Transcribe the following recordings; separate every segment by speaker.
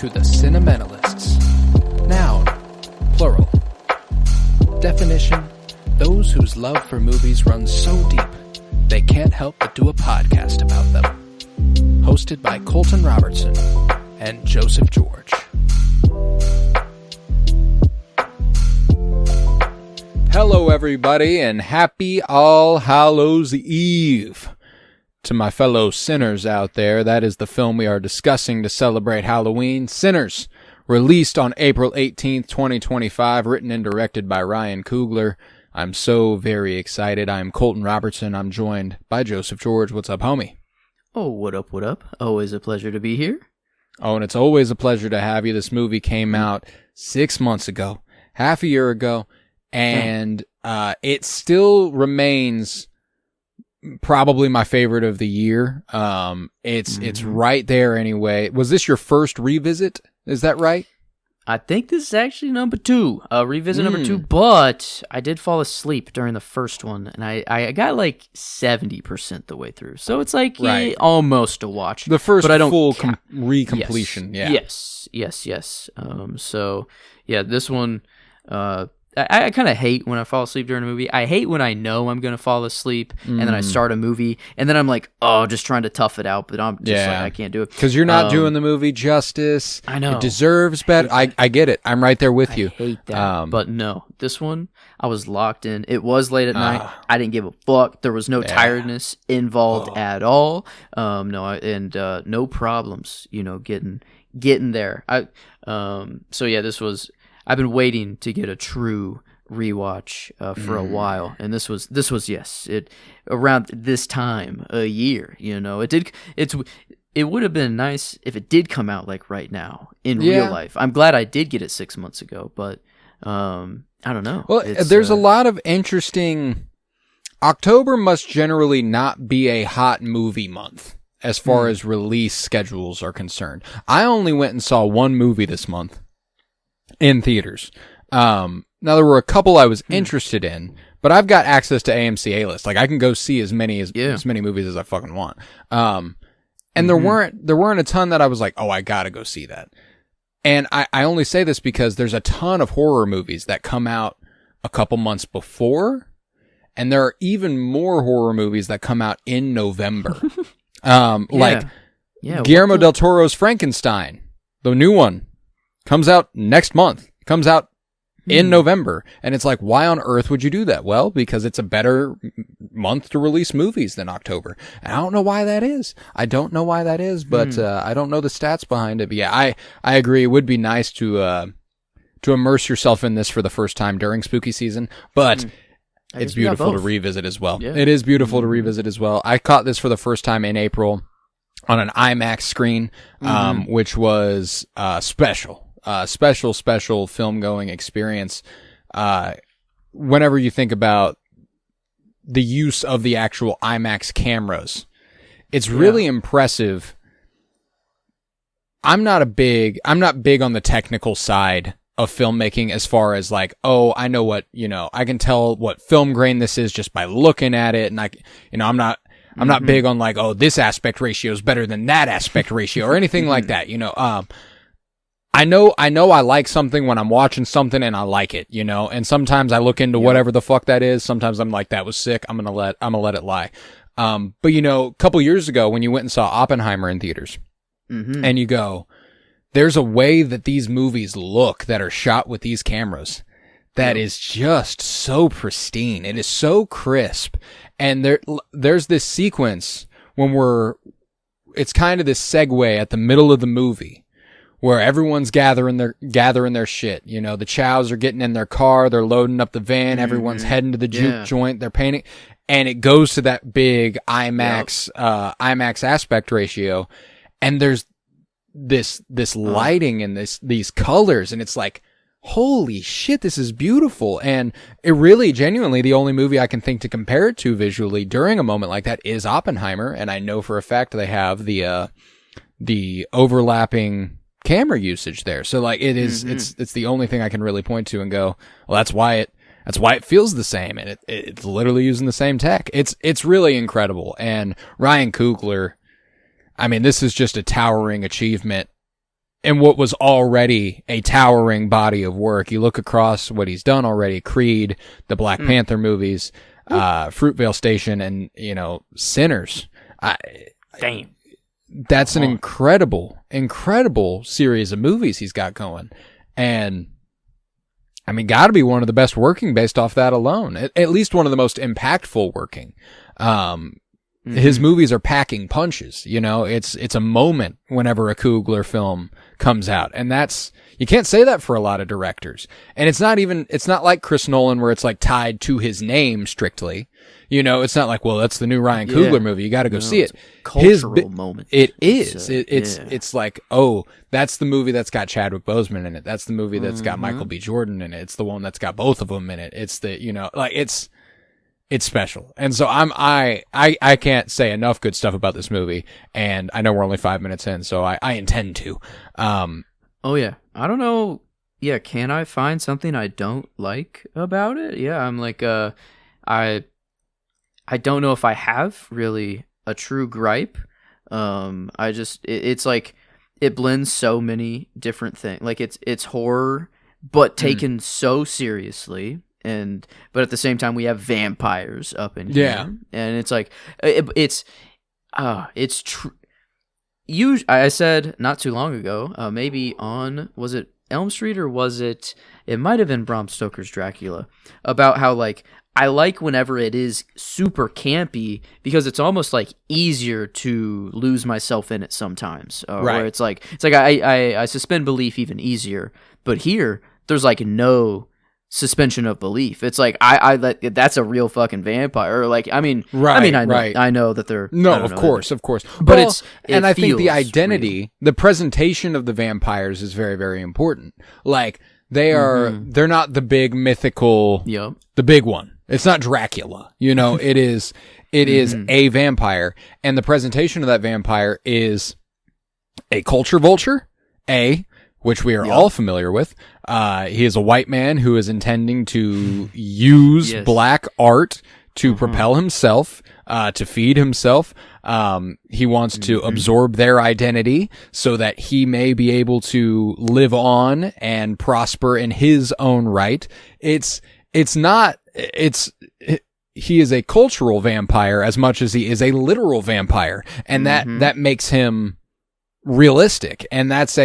Speaker 1: to the Cinementalists. Noun, plural. Definition, those whose love for movies runs so deep, they can't help but do a podcast about them. Hosted by Colton Robertson and Joseph George. Hello everybody, and happy All Hallows Eve. To my fellow sinners out there, that is the film we are discussing to celebrate Halloween. Sinners, released on April 18th, 2025, written and directed by Ryan Coogler. I'm so very excited. I'm Colton Robertson. I'm joined by Joseph George. What's up, homie?
Speaker 2: Oh, what up, what up? Always a pleasure to be here.
Speaker 1: Oh, and it's always a pleasure to have you. This movie came out 6 months ago, half a year ago, and it still remains probably my favorite of the year. It's right there anyway. Was this your first revisit? Is that right?
Speaker 2: I think this is actually number two, revisit number two, but I did fall asleep during the first one, and I got like 70% the way through. So it's like almost a watch.
Speaker 1: The first
Speaker 2: but I don't
Speaker 1: full recompletion,
Speaker 2: yes. Yes. So, yeah, this one, I kind of hate when I fall asleep during a movie. I hate when I know I'm going to fall asleep and then I start a movie and then I'm like, oh, just trying to tough it out, but I'm just like, I can't do it.
Speaker 1: Because you're not doing the movie justice.
Speaker 2: I know.
Speaker 1: It deserves better. I get it. I'm right there with you.
Speaker 2: I hate that. But no, this one, I was locked in. It was late at night. I didn't give a fuck. There was no tiredness involved at all. No problems, getting there. So yeah, this was... I've been waiting to get a true rewatch for a while, and this was around this time a year. It would have been nice if it did come out like right now in real life. I'm glad I did get it 6 months ago, but I don't know.
Speaker 1: Well, there's a lot of interesting. October must generally not be a hot movie month as far as release schedules are concerned. I only went and saw one movie this month in theaters. Now there were a couple I was interested in, but I've got access to AMC A-List. Like I can go see as many movies as I fucking want. And there weren't a ton that I was like, oh, I gotta go see that. And I only say this because there's a ton of horror movies that come out a couple months before, and there are even more horror movies that come out in November. Guillermo del Toro's Frankenstein, the new one, comes out next month. Comes out in November. And it's like, why on earth would you do that? Well, because it's a better month to release movies than October. And I don't know why that is. I don't know why that is, but I don't know the stats behind it. But yeah, I agree. It would be nice to immerse yourself in this for the first time during spooky season. But it's beautiful to revisit as well. Yeah. It is beautiful to revisit as well. I caught this for the first time in April on an IMAX screen, which was special. Special film going experience. Whenever you think about the use of the actual IMAX cameras, it's really impressive. I'm not big on the technical side of filmmaking as far as like, oh, I know what, I can tell what film grain this is just by looking at it. And I'm not big on like, oh, this aspect ratio is better than that aspect ratio or anything like that. I know I like something when I'm watching something and I like it, and sometimes I look into whatever the fuck that is. Sometimes I'm like, that was sick. I'm gonna let it lie. But a couple years ago when you went and saw Oppenheimer in theaters and you go, there's a way that these movies look that are shot with these cameras that is just so pristine. It is so crisp. And there's this sequence when it's kind of this segue at the middle of the movie, where everyone's gathering their shit. The Chows are getting in their car, they're loading up the van, everyone's heading to the juke joint, they're painting, and it goes to that big IMAX aspect ratio, and there's this lighting and these colors, and it's like, holy shit, this is beautiful. And it really, genuinely, the only movie I can think to compare it to visually during a moment like that is Oppenheimer, and I know for a fact they have the overlapping camera usage there. So like it is, it's the only thing I can really point to and go, well, that's why it feels the same. And it's literally using the same tech. It's really incredible. And Ryan Coogler, I mean, this is just a towering achievement in what was already a towering body of work. You look across what he's done already: Creed, the Black Panther movies, Fruitvale Station, and Sinners.
Speaker 2: Damn.
Speaker 1: That's an incredible series of movies he's got going. And I mean, gotta be one of the best working based off that alone. At least one of the most impactful working. His movies are packing punches. It's a moment whenever a Coogler film comes out. And you can't say that for a lot of directors. And it's not like Chris Nolan where it's like tied to his name strictly. It's not like, well, that's the new Ryan Coogler movie. You got to go see it.
Speaker 2: Cultural moment.
Speaker 1: It is. It's like, oh, that's the movie that's got Chadwick Boseman in it. That's the movie that's got Michael B. Jordan in it. It's the one that's got both of them in it. It's it's special. And so I can't say enough good stuff about this movie. And I know we're only 5 minutes in, so I intend to.
Speaker 2: Oh yeah. I don't know. Yeah. Can I find something I don't like about it? Yeah. I'm like, I don't know if I have really a true gripe. It's like it blends so many different things. Like it's horror, but taken so seriously, but at the same time we have vampires up in here, and it's like it's true. I said not too long ago, maybe was it Elm Street or was it? It might have been Bram Stoker's Dracula, about how like I like whenever it is super campy because it's almost like easier to lose myself in it sometimes.
Speaker 1: Right.
Speaker 2: Where it's like I suspend belief even easier. But here there's like no suspension of belief. It's like that's a real fucking vampire. Or like I know that they're
Speaker 1: of course. But I think the identity, real. The presentation of the vampires is very, very important. Like they're not the big mythical, the big one. It's not Dracula, it is a vampire, and the presentation of that vampire is a culture vulture, which we are all familiar with. He is a white man who is intending to use black art to propel himself, to feed himself. He wants to absorb their identity so that he may be able to live on and prosper in his own right. He is a cultural vampire as much as he is a literal vampire, and that makes him realistic. And that's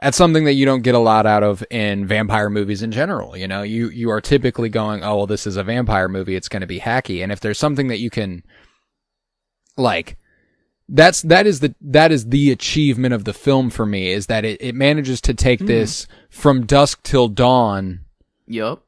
Speaker 1: that's something that you don't get a lot out of in vampire movies in general. You are typically going, oh, well, this is a vampire movie. It's going to be hacky. And if there's something that you can like, that is the achievement of the film for me, is that it manages to take this from dusk till dawn.
Speaker 2: Yep.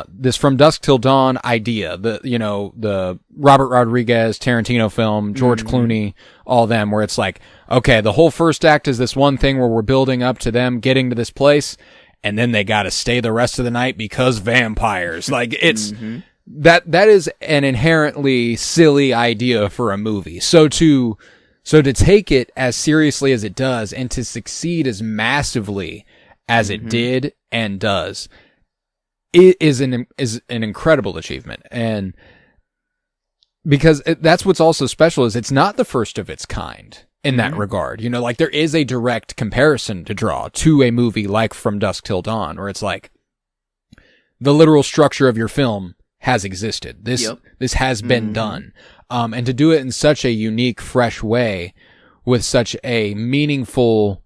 Speaker 1: This from dusk till dawn idea, the Robert Rodriguez Tarantino film, George Clooney, all them, where it's like, okay, the whole first act is this one thing where we're building up to them getting to this place, and then they gotta stay the rest of the night because vampires. Like it's that is an inherently silly idea for a movie. So to take it as seriously as it does and to succeed as massively as it did and does, it is an incredible achievement. And because that's what's also special, is it's not the first of its kind in that regard. Like there is a direct comparison to draw to a movie like From Dusk Till Dawn, where it's like the literal structure of your film has existed. This has been done. And to do it in such a unique, fresh way with such a meaningful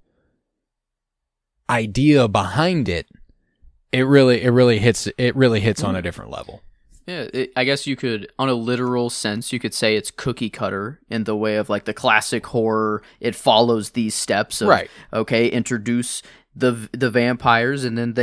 Speaker 1: idea behind it, it really hits on a different level.
Speaker 2: Yeah, I guess you could, on a literal sense, you could say it's cookie cutter in the way of like the classic horror. It follows these steps of, okay, introduce the vampires, and then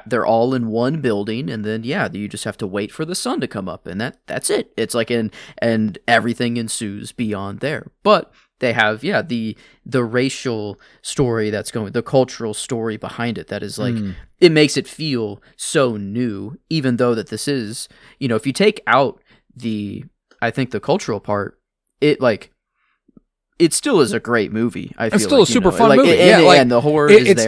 Speaker 2: they're all in one building, and then you just have to wait for the sun to come up, and that's it. It's like and everything ensues beyond there. But they have the racial story that's going, the cultural story behind it that is like it makes it feel so new, even though that this is, if you take out the cultural part, it still is a great movie. I feel
Speaker 1: it's still a super fun movie.
Speaker 2: And the horror
Speaker 1: it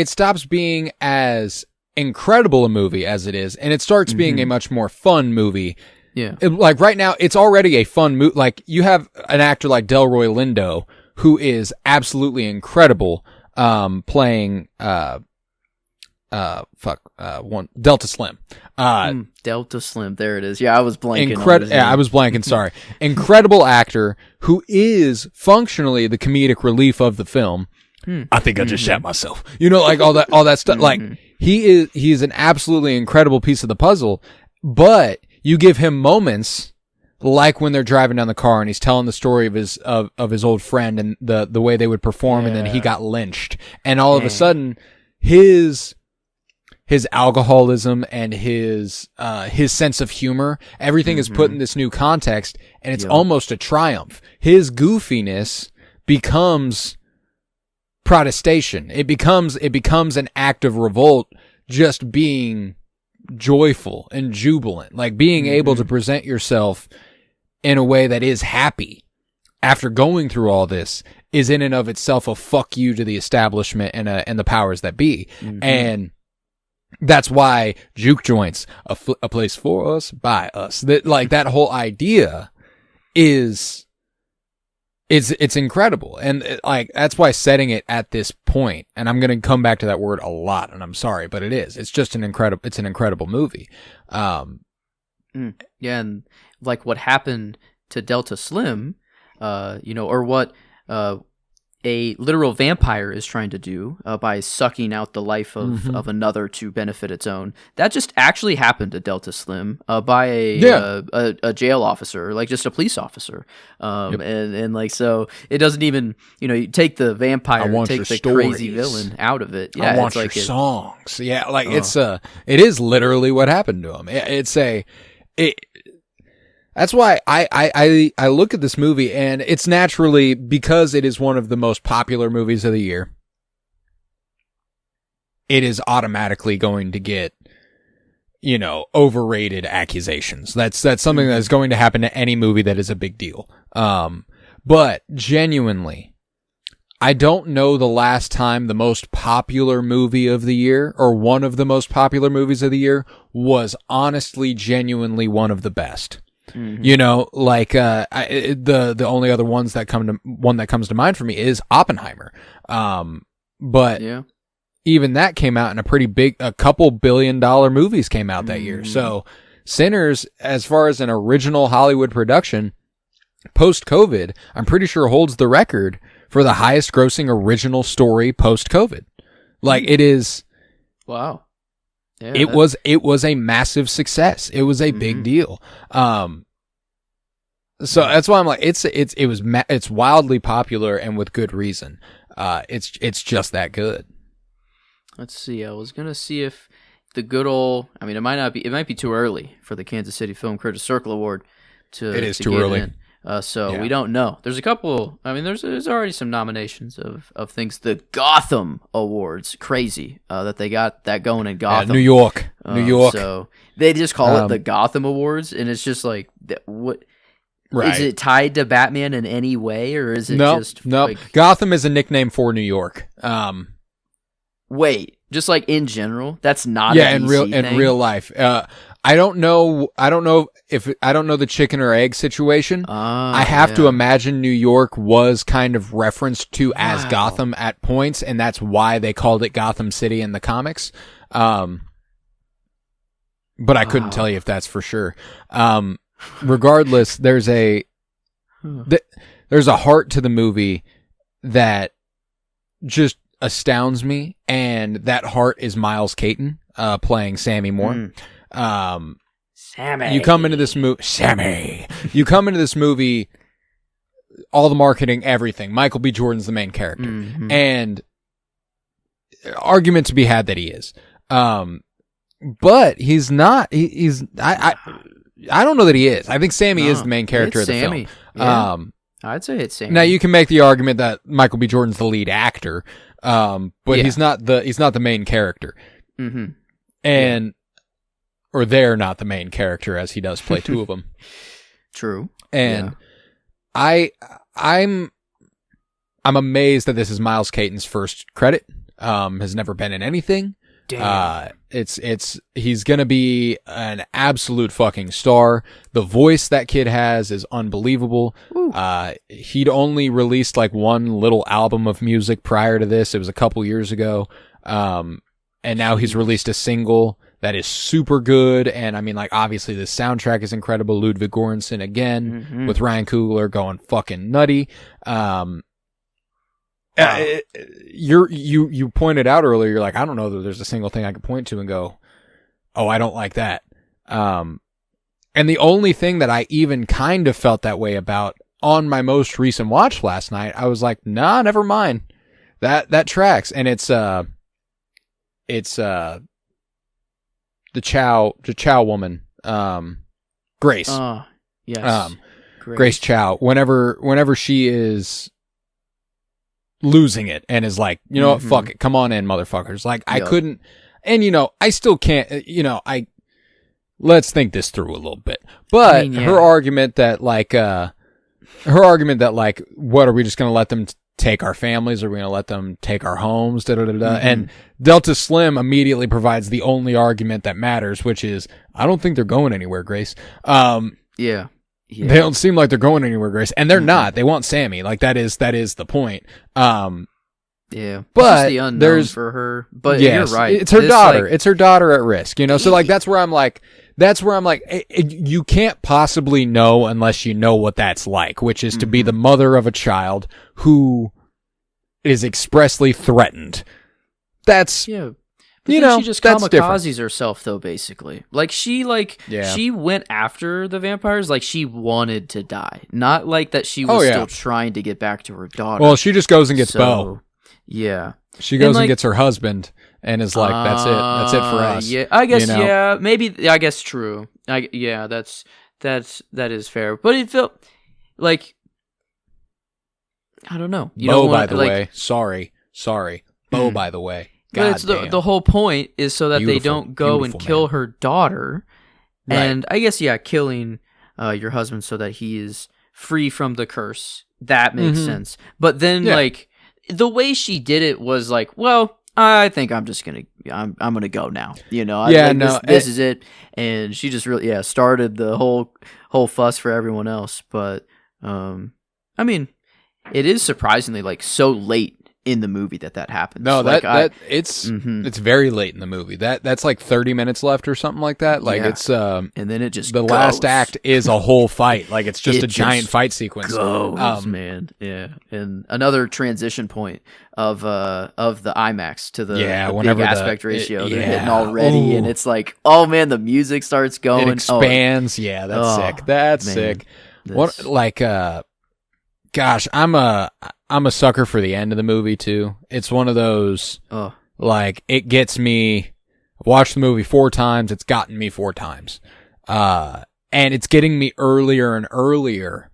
Speaker 1: stops being as incredible a movie as it is, and it starts being a much more fun movie.
Speaker 2: Yeah.
Speaker 1: Like right now, it's already a fun movie. Like you have an actor like Delroy Lindo, who is absolutely incredible, playing, Delta Slim.
Speaker 2: Delta Slim. There it is. Yeah, I was blanking.
Speaker 1: I was blanking. Sorry. Incredible actor who is functionally the comedic relief of the film. I think I just shat myself. You know, like all that stuff. Like he is an absolutely incredible piece of the puzzle, but you give him moments like when they're driving down the car and he's telling the story of his old friend and the way they would perform, and then he got lynched, and all of a sudden his alcoholism and his sense of humor, everything is put in this new context, and it's almost a triumph. His goofiness becomes protestation. It becomes an act of revolt, just being joyful and jubilant, like being able to present yourself in a way that is happy after going through all this is in and of itself a fuck you to the establishment and the powers that be. And that's why juke joints, a place for us, by us, that whole idea it's incredible. And that's why setting it at this point, and I'm going to come back to that word a lot, and I'm sorry, but it's just an incredible movie.
Speaker 2: Yeah. And like what happened to Delta Slim, or what, a literal vampire is trying to do by sucking out the life of another to benefit its own. That just actually happened to Delta Slim by a jail officer, like just a police officer. And like, so it doesn't even, you take the vampire, take the crazy villain out of it. Yeah,
Speaker 1: I want your songs. Yeah, like it is literally what happened to him. That's why I look at this movie, and it's naturally, because it is one of the most popular movies of the year, it is automatically going to get, overrated accusations. That's something that's going to happen to any movie that is a big deal. But genuinely, I don't know the last time the most popular movie of the year, or one of the most popular movies of the year, was honestly, genuinely one of the best. The only other one that comes to mind for me is Oppenheimer. But even that came out in a couple $1 billion movies came out that year. So Sinners, as far as an original Hollywood production, post-COVID, I'm pretty sure holds the record for the highest grossing original story post-COVID. Like, it is.
Speaker 2: Wow. Yeah,
Speaker 1: it was a massive success. It was a big deal. So that's why I'm like, it's wildly popular, and with good reason. It's just that good.
Speaker 2: Let's see. I was gonna see if the good old. I mean, it might be too early for the Kansas City Film Critics Circle Award to. It is too early. We don't know. There's a couple. I mean, there's already some nominations of things. The Gotham Awards, crazy that they got that going in Gotham,
Speaker 1: New York.
Speaker 2: So they just call it the Gotham Awards, and it's just like, what? Right. Is it tied to Batman in any way, or is it just
Speaker 1: no? Like, Gotham is a nickname for New York.
Speaker 2: Wait, just like in general, that's not
Speaker 1: in real life. I don't know the chicken or egg situation. I have to imagine New York was kind of referenced to as Gotham at points, and that's why they called it Gotham City in the comics. But I couldn't tell you if that's for sure. Regardless, there's a heart to the movie that just astounds me, and that heart is Miles Caton playing Sammy Moore.
Speaker 2: Sammy.
Speaker 1: You come into this movie, all the marketing, everything. Michael B. Jordan's the main character, and argument to be had that he is, but he's not. I don't know that he is. I think Sammy is the main character of the film.
Speaker 2: Yeah. I'd say it's Sammy.
Speaker 1: Now you can make the argument that Michael B. Jordan's the lead actor, but he's not the main character, or they're not the main character, as he does play two of them.
Speaker 2: True.
Speaker 1: And I'm amazed that this is Miles Caton's first credit. Has never been in anything.
Speaker 2: Damn.
Speaker 1: He's gonna be an absolute fucking star. The voice that kid has is unbelievable. He'd only released like one little album of music prior to this. It was a couple years ago. And now he's released a single that is super good. And I mean, like, obviously the soundtrack is incredible. Ludwig Göransson again with Ryan Coogler going fucking nutty. You pointed out earlier, you're like, I don't know that there's a single thing I could point to and go, oh, I don't like that. And the only thing that I even kind of felt that way about on my most recent watch last night, I was like, nah, never mind. That tracks. And it's the Chow woman, Grace.
Speaker 2: Yes.
Speaker 1: Grace Chow. Whenever she is losing it and is like, you know what, fuck it, come on in, motherfuckers. Like, I couldn't, and I still can't, let's think this through a little bit. But her argument that like, what, are we just going to let them take our families? Are we going to let them take our homes? And Delta Slim immediately provides the only argument that matters, which is, I don't think they're going anywhere, Grace.
Speaker 2: Yeah.
Speaker 1: They don't seem like they're going anywhere, Grace, and they're not. They want Sammy. Like, that is the point.
Speaker 2: Yeah,
Speaker 1: but
Speaker 2: the unknown for her. But
Speaker 1: yes,
Speaker 2: you're right.
Speaker 1: It's her daughter. It's her daughter at risk. So like that's where I'm like, you can't possibly know unless you know what that's like, which is to be the mother of a child who is expressly threatened. That's
Speaker 2: But then she just kamikazes herself, though, basically. Like, she went after the vampires like she wanted to die. Not like that she was still trying to get back to her daughter.
Speaker 1: Well, she just goes and gets Bo.
Speaker 2: Yeah.
Speaker 1: She goes and gets her husband and is like, that's it. That's it for us.
Speaker 2: Yeah, I guess, maybe, I guess true. That is fair. But it felt like, I don't know.
Speaker 1: Bo, by the way. Sorry. Bo, by the way.
Speaker 2: But it's the whole point is so that they don't go and kill her daughter. Right. And I guess, killing your husband so that he is free from the curse. That makes sense. But then, like, the way she did it was like, well, I think I'm just going to, I'm going to go now. This is it. And she just really, started the whole fuss for everyone else. But, I mean, it is surprisingly, like, so late in the movie that happens.
Speaker 1: No, it's very late in the movie. That's like 30 minutes left or something like that. Like it's
Speaker 2: and then it just
Speaker 1: the
Speaker 2: goes.
Speaker 1: last act is a whole fight. Like it's just a giant fight sequence.
Speaker 2: Man. Yeah. And another transition point of the IMAX to the big aspect ratio. They're hitting already and it's like, oh man, the music starts going.
Speaker 1: It expands. That's sick. That's sick. What like gosh, I'm a sucker for the end of the movie too. It's one of those like it gets me. I've watched the movie 4 times. It's gotten me 4 times, and it's getting me earlier and earlier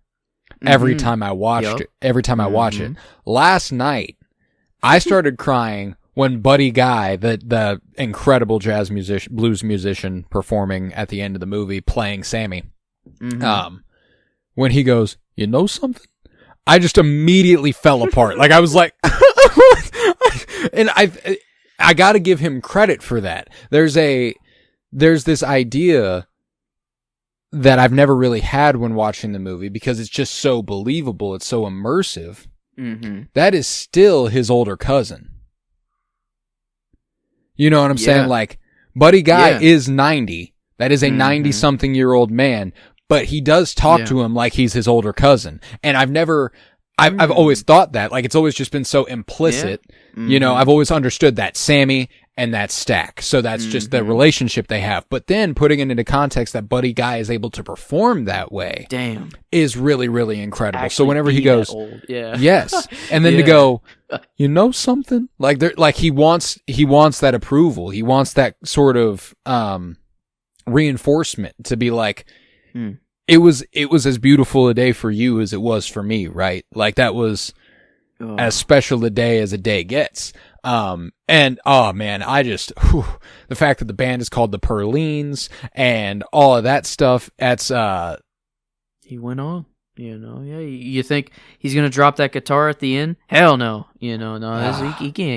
Speaker 1: every time I watched it. Every time I watch it. Last night, I started crying when Buddy Guy, the incredible blues musician, performing at the end of the movie, playing Sammy, when he goes, "You know something." I just immediately fell apart. Like I was like, and I got to give him credit for that. There's this idea that I've never really had when watching the movie because it's just so believable. It's so immersive. That is still his older cousin. You know what I'm saying? Like Buddy Guy is 90. That is a 90-something-year-old man. But he does talk to him like he's his older cousin. And I've always thought that. Like, it's always just been so implicit. I've always understood that Sammy and that Stack. So that's just the relationship they have. But then putting it into context that Buddy Guy is able to perform that way.
Speaker 2: Damn.
Speaker 1: Is really, really incredible.
Speaker 2: Actually,
Speaker 1: so whenever he goes, yes. And then to go, you know something? Like he wants that approval. He wants that sort of, reinforcement to be like, it was as beautiful a day for you as it was for me, right? Like that was as special a day as a day gets. And oh man, the fact that the band is called the Perlines and all of that stuff, that's
Speaker 2: he went on, you think he's going to drop that guitar at the end? Hell no. He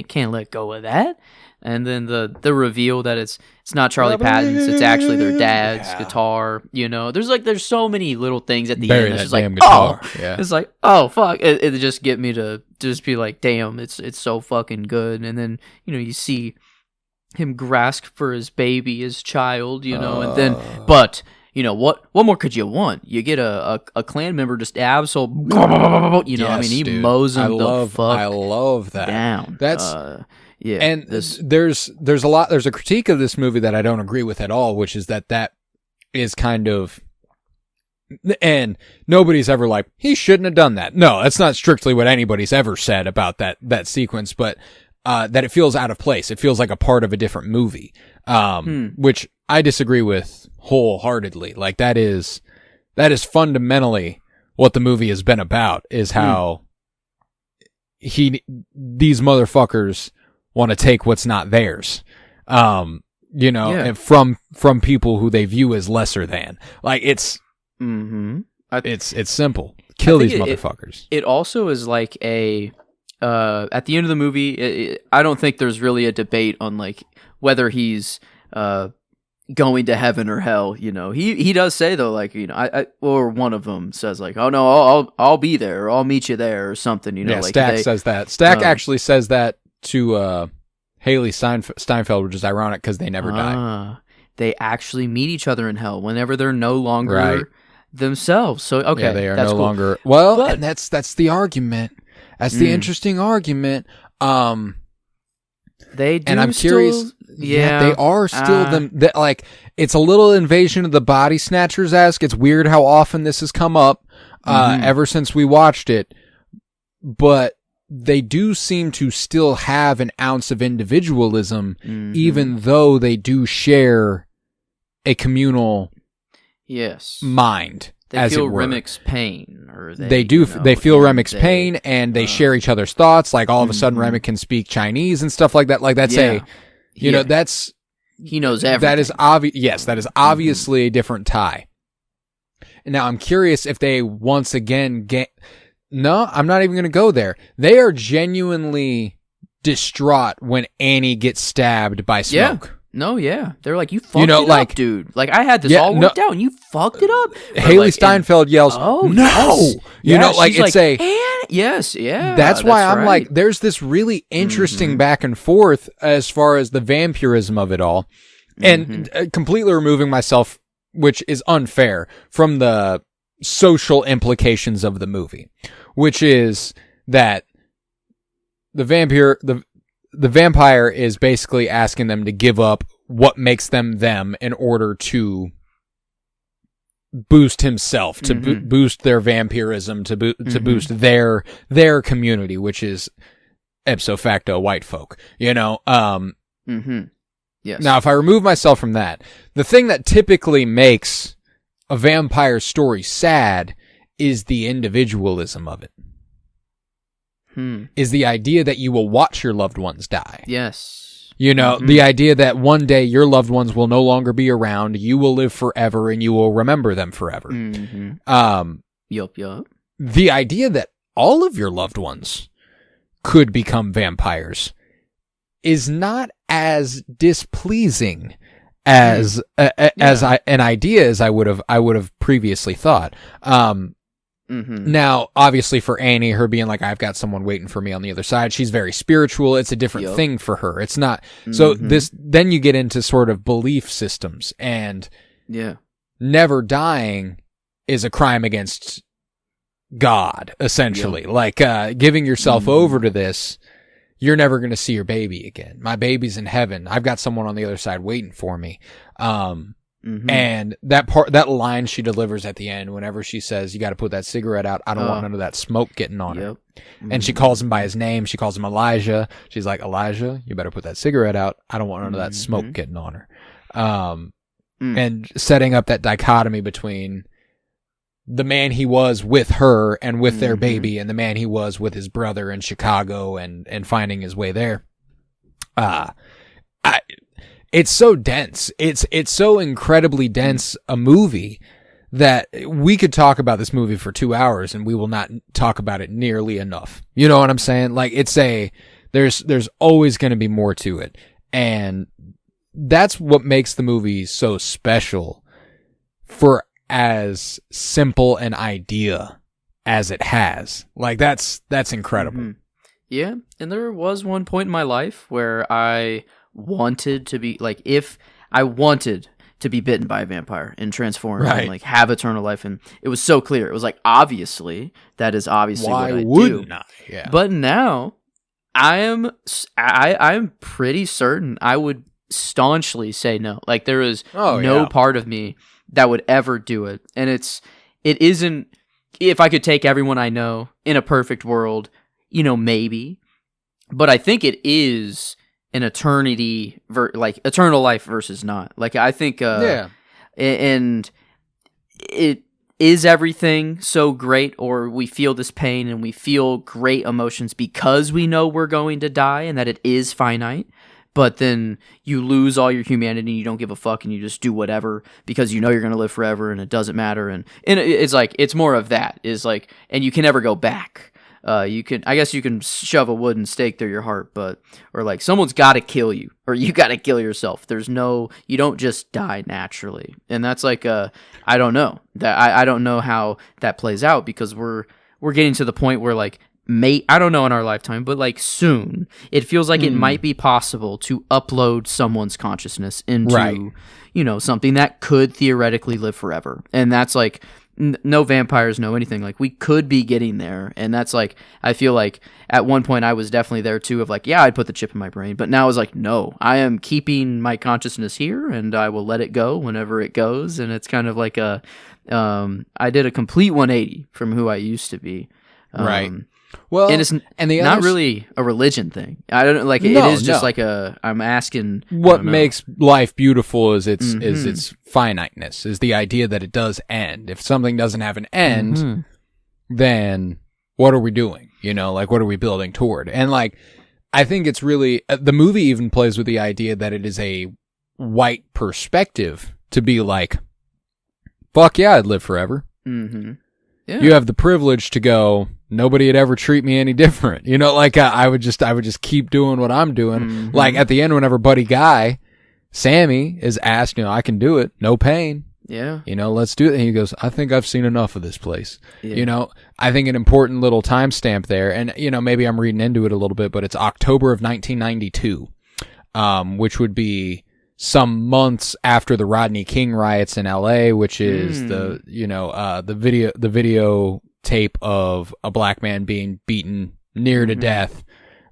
Speaker 2: can't let go of that. And then the reveal that it's not Charlie Patton's, it's actually their dad's guitar. You know, there's so many little things at the end. It's just like, guitar. It's like, oh fuck, it just get me to just be like, damn, it's so fucking good. And then you see him grasp for his baby, his child, and then but. What more could you want? You get a clan member just absolutely, he mows him
Speaker 1: I love that.
Speaker 2: Down.
Speaker 1: That's and there's a critique of this movie that I don't agree with at all, which is that is kind of, and nobody's ever like, he shouldn't have done that. No, that's not strictly what anybody's ever said about that sequence, but that it feels out of place. It feels like a part of a different movie, which I disagree with wholeheartedly. Like that is fundamentally what the movie has been about, is how these motherfuckers want to take what's not theirs, and from people who they view as lesser than. Like it's simple. Kill these motherfuckers.
Speaker 2: It also is like a at the end of the movie, I don't think there's really a debate on like whether he's going to heaven or hell. He does say though, like, I or one of them says like, oh no, I'll be there, or I'll meet you there, or something. Like
Speaker 1: Stack says that. Stack actually says that to Haley Steinfeld, which is ironic because they never die.
Speaker 2: They actually meet each other in hell whenever they're no longer themselves. So okay,
Speaker 1: they are
Speaker 2: no
Speaker 1: longer. Well, but, and that's the argument. That's the interesting argument.
Speaker 2: They do,
Speaker 1: and I'm curious.
Speaker 2: Yeah,
Speaker 1: they are still them. Like, it's a little Invasion of the Body Snatchers-esque. It's weird how often this has come up ever since we watched it, but they do seem to still have an ounce of individualism, even though they do share a communal mind.
Speaker 2: They feel Remy's pain, or
Speaker 1: they do. They feel Remy's pain, and they share each other's thoughts. Like all of a sudden, Remy can speak Chinese and stuff like that. Like that's that's
Speaker 2: he knows everything.
Speaker 1: That is obvious. Yes, that is obviously a different tie. And now I'm curious if they once again get. No, I'm not even going to go there. They are genuinely distraught when Annie gets stabbed by Smoke.
Speaker 2: Yeah. No, yeah. They're like, you fucked it up, dude. Like, I had this all worked out, and you fucked it up.
Speaker 1: Haley Steinfeld yells, no!
Speaker 2: Yes.
Speaker 1: It's a...
Speaker 2: Yes, yeah.
Speaker 1: That's why I'm like, there's this really interesting back and forth as far as the vampirism of it all. And completely removing myself, which is unfair, from the social implications of the movie, which is that the vampire is basically asking them to give up what makes them them in order to boost himself, to boost their vampirism, to boost their community, which is ipso facto white folk. Yes. Now, if I remove myself from that, the thing that typically makes a vampire story sad is the individualism of it. Is the idea that you will watch your loved ones die.
Speaker 2: Yes.
Speaker 1: The idea that one day your loved ones will no longer be around, you will live forever, and you will remember them forever.
Speaker 2: Yup.
Speaker 1: The idea that all of your loved ones could become vampires is not as displeasing as an idea as I would have previously thought. Now, obviously for Annie, her being like, I've got someone waiting for me on the other side, she's very spiritual. It's a different thing for her. It's not. So then you get into sort of belief systems, and never dying is a crime against God, essentially. Like, giving yourself over to this, you're never going to see your baby again. My baby's in heaven. I've got someone on the other side waiting for me. And that line she delivers at the end, whenever she says, you got to put that cigarette out. I don't want none of that smoke getting on her. And she calls him by his name. She calls him Elijah. She's like, Elijah, you better put that cigarette out. I don't want none of that smoke getting on her. And setting up that dichotomy between the man he was with her and with their baby, and the man he was with his brother in Chicago and finding his way there. It's so dense. It's so incredibly dense a movie that we could talk about this movie for 2 hours and we will not talk about it nearly enough. You know what I'm saying? Like, there's always going to be more to it. And that's what makes the movie so special for as simple an idea as it has. Like, that's incredible.
Speaker 2: Mm-hmm. Yeah, and there was one point in my life where I wanted to be, like, if I wanted to be bitten by a vampire and transform and, like, have eternal life, and it was so clear. It was like, obviously, that is obviously what I do. Not? Yeah. But now, I'm pretty certain I would staunchly say no. Like, there is no part of me that would ever do it. And it isn't, if I could take everyone I know in a perfect world, you know, maybe. But I think it is an eternity, like eternal life versus not. Like, I think, and it is everything so great, or we feel this pain and we feel great emotions because we know we're going to die and that it is finite. But then you lose all your humanity and you don't give a fuck and you just do whatever because you know you're going to live forever and it doesn't matter. And it's like, it's more of that is like, and you can never go back. I guess you can shove a wooden stake through your heart, or like someone's got to kill you or you got to kill yourself. You don't just die naturally. And that's like, I don't know that I don't know how that plays out because we're getting to the point where like, I don't know in our lifetime, but like soon, it feels like it might be possible to upload someone's consciousness into, you know, something that could theoretically live forever. And that's like, no vampires, no anything. Like, we could be getting there. And that's like, I feel like at one point I was definitely there too of like, yeah, I'd put the chip in my brain. But now I was like, no, I am keeping my consciousness here and I will let it go whenever it goes. And it's kind of like I did a complete 180 from who I used to be. Right. Well, and it's not really a religion thing. I don't like it is just like I'm asking
Speaker 1: what makes life beautiful is its finiteness, is the idea that it does end. If something doesn't have an end, then what are we doing? You know, like, what are we building toward? And like, I think it's really, the movie even plays with the idea that it is a white perspective to be like, fuck yeah, I'd live forever. Mm-hmm. Yeah. You have the privilege to go, nobody would ever treat me any different. You know, like I would just keep doing what I'm doing. Mm-hmm. Like at the end, whenever Buddy Guy, Sammy is asked, you know, I can do it. No pain. Yeah. You know, let's do it. And he goes, I think I've seen enough of this place. Yeah. You know, I think an important little timestamp there, and, you know, maybe I'm reading into it a little bit, but it's October of 1992, which would be some months after the Rodney King riots in LA, which is the video tape of a black man being beaten near to death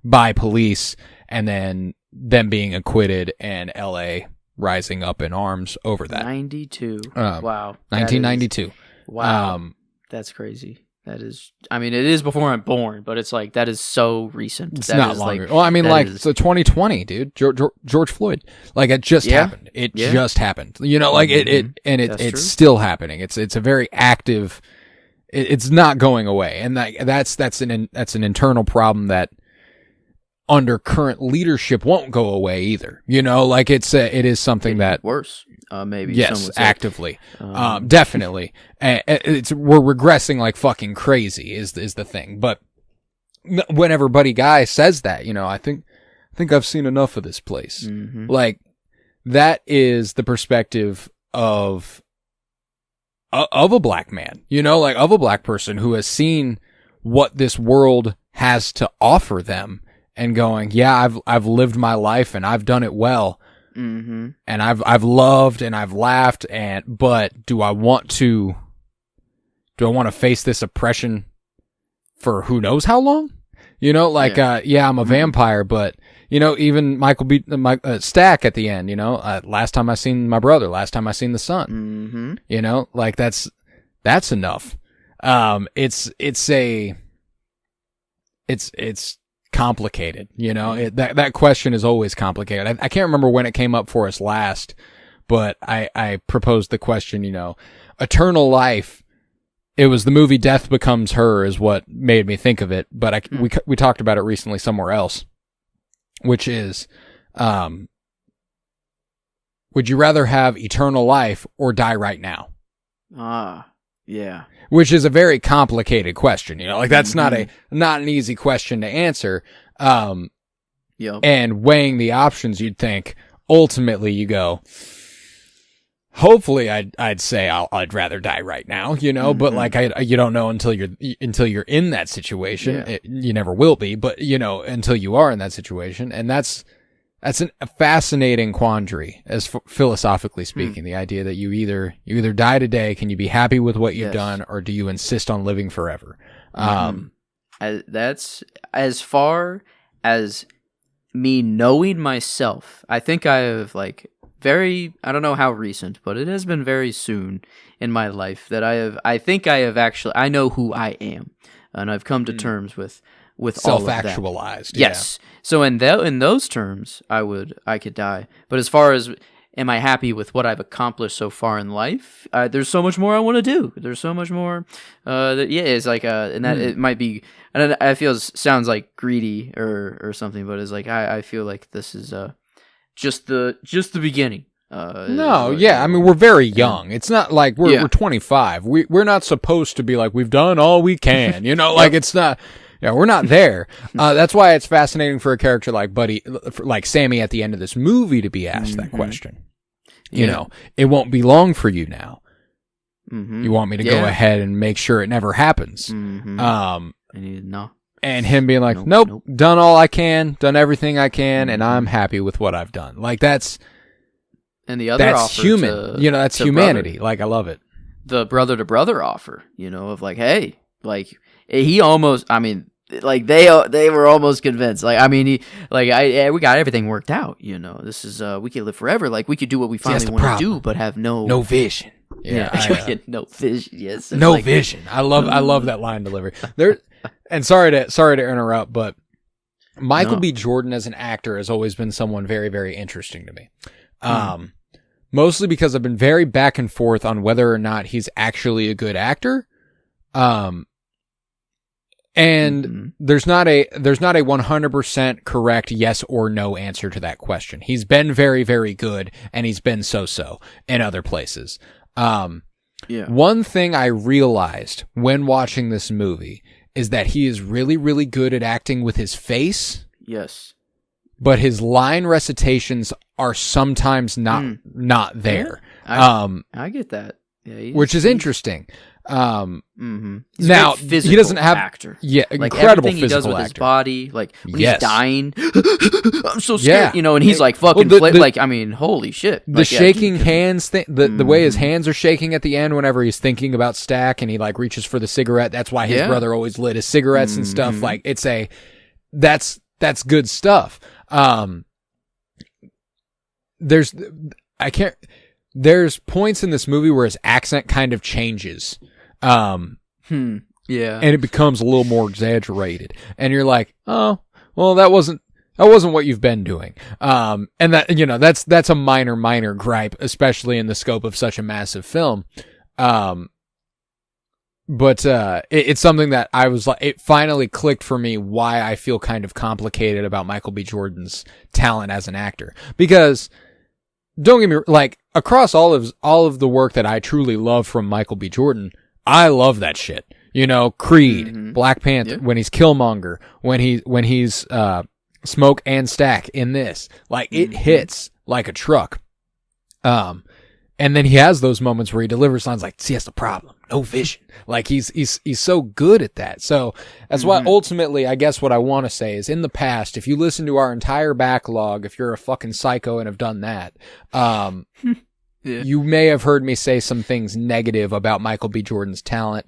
Speaker 1: by police and then them being acquitted and LA rising up in arms over that.
Speaker 2: 92. Wow.
Speaker 1: 1992.
Speaker 2: Wow. That's crazy. That is, I mean, it is before I'm born, but it's like, that is so recent.
Speaker 1: It's not longer. Well, I mean, like, so 2020, dude, George Floyd, like, it just happened. It just happened. You know, like, it's still happening. It's a very active, it's not going away. And that's an internal problem that under current leadership won't go away either. You know, like, it is something that
Speaker 2: worse. Maybe.
Speaker 1: Yes, actively. Definitely. We're regressing like fucking crazy is the thing. But whenever Buddy Guy says that, you know, I think I've seen enough of this place. Mm-hmm. Like, that is the perspective of a black man, you know, like of a black person who has seen what this world has to offer them and going, yeah, I've lived my life and I've done it well. Mm-hmm. And I've loved and I've laughed, but do I want to face this oppression for who knows how long? You know, like, I'm a vampire, but, you know, even Stack at the end, you know, last time I seen my brother, last time I seen the son, you know, like that's enough. It's complicated, you know. That question is always complicated. I can't remember when it came up for us last, but I proposed the question, you know, eternal life. It was the movie Death Becomes Her is what made me think of it, but we talked about it recently somewhere else, which is, would you rather have eternal life or die right now?
Speaker 2: Yeah.
Speaker 1: Which is a very complicated question, you know, like that's not an easy question to answer.
Speaker 2: Yep.
Speaker 1: And weighing the options, you'd think ultimately you go, hopefully I'd say I'd rather die right now, you know, but like you don't know until you're in that situation.
Speaker 2: Yeah.
Speaker 1: You never will be, but you know, until you are in that situation. And that's a fascinating quandary as philosophically speaking, the idea that you either die today, can you be happy with what you've done, or do you insist on living forever?
Speaker 2: That's as far as me knowing myself. I think I have like I don't know how recent, but it has been very soon in my life that I know who I am, and I've come to terms with all of that.
Speaker 1: Self-actualized.
Speaker 2: Yes. So in those terms, I could die. But as far as am I happy with what I've accomplished so far in life? There's so much more I want to do. There's so much more. It's like and that it might be. And I feel it sounds like greedy or something, but it's like I feel like this is just the beginning.
Speaker 1: I mean, we're very young. It's not like we're 25. We're not supposed to be like, we've done all we can, you know, like it's not, we're not there. That's why it's fascinating for a character like like Sammy at the end of this movie to be asked that question. You know, it won't be long for you now. You want me to go ahead and make sure it never happens. And him being like, nope, done all I can, done everything I can, and I'm happy with what I've done. Like that's human. You know, that's humanity.
Speaker 2: Brother.
Speaker 1: Like I love it.
Speaker 2: The brother to brother offer, you know, of like, hey, like he almost, I mean, like they were almost convinced. Like, I mean, we got everything worked out. You know, this is we could live forever. Like we could do what we finally want to do, but have no
Speaker 1: vision. Yeah,
Speaker 2: no vision. Yes,
Speaker 1: no vision. I love that line delivery. And sorry to interrupt, but Michael B. Jordan as an actor has always been someone very, very interesting to me. Mostly because I've been very back and forth on whether or not he's actually a good actor. And there's not a 100% correct yes or no answer to that question. He's been very, very good, and he's been so-so in other places. One thing I realized when watching this movie is that he is really, really good at acting with his face.
Speaker 2: Yes.
Speaker 1: But his line recitations are sometimes not there.
Speaker 2: Yeah, I get that. Yeah,
Speaker 1: which is interesting.
Speaker 2: Now
Speaker 1: he doesn't have
Speaker 2: actor.
Speaker 1: Yeah,
Speaker 2: like
Speaker 1: incredible
Speaker 2: everything he does with
Speaker 1: actor.
Speaker 2: his body, like when he's dying, I'm so scared,
Speaker 1: Yeah.
Speaker 2: you know, and he's like fucking like I mean, holy shit.
Speaker 1: The shaking hands thing, the way his hands are shaking at the end whenever he's thinking about Stack and he like reaches for the cigarette. That's why his brother always lit his cigarettes and stuff. Like that's good stuff. There's points in this movie where his accent kind of changes.
Speaker 2: Yeah.
Speaker 1: And it becomes a little more exaggerated. And you're like, oh, well, that wasn't what you've been doing. And that, you know, that's a minor gripe, especially in the scope of such a massive film. But it's something that I was like, it finally clicked for me why I feel kind of complicated about Michael B. Jordan's talent as an actor. Because don't get me, like, across all of the work that I truly love from Michael B. Jordan, I love that shit. You know, Creed, Black Panther, when he's Killmonger, when he's Smoke and Stack in this, like it hits like a truck. And then he has those moments where he delivers lines like, "See, that's the problem. No vision." Like he's so good at that. So that's why ultimately, I guess what I want to say is, in the past, if you listen to our entire backlog, if you're a fucking psycho and have done that, you may have heard me say some things negative about Michael B. Jordan's talent.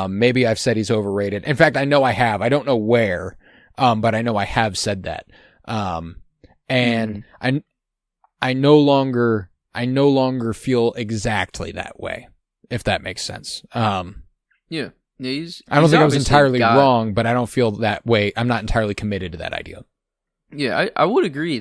Speaker 1: Maybe I've said he's overrated. In fact, I know I have. I don't know where, but I know I have said that. And I no longer feel exactly that way, if that makes sense.
Speaker 2: Yeah.
Speaker 1: I don't think I was entirely wrong, but I don't feel that way. I'm not entirely committed to that idea.
Speaker 2: Yeah, I would agree.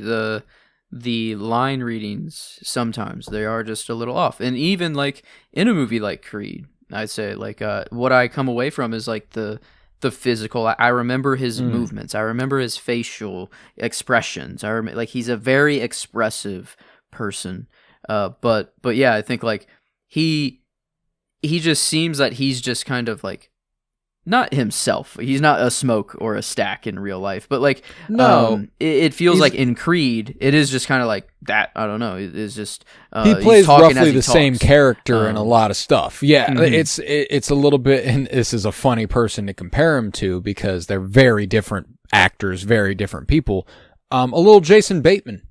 Speaker 2: The line readings, sometimes they are just a little off. And even like in a movie like Creed, I'd say like what I come away from is like the physical. I remember his movements. I remember his facial expressions. I remember like he's a very expressive person. But yeah, I think like he just seems that he's just kind of like not himself. He's not a smoke or a stack in real life, but like
Speaker 1: No.
Speaker 2: It feels like in Creed, it is just kind of like that. I don't know. It's just
Speaker 1: he plays roughly the same character in a lot of stuff. Yeah, it's a little bit, and this is a funny person to compare him to because they're very different actors, very different people. A little Jason Bateman.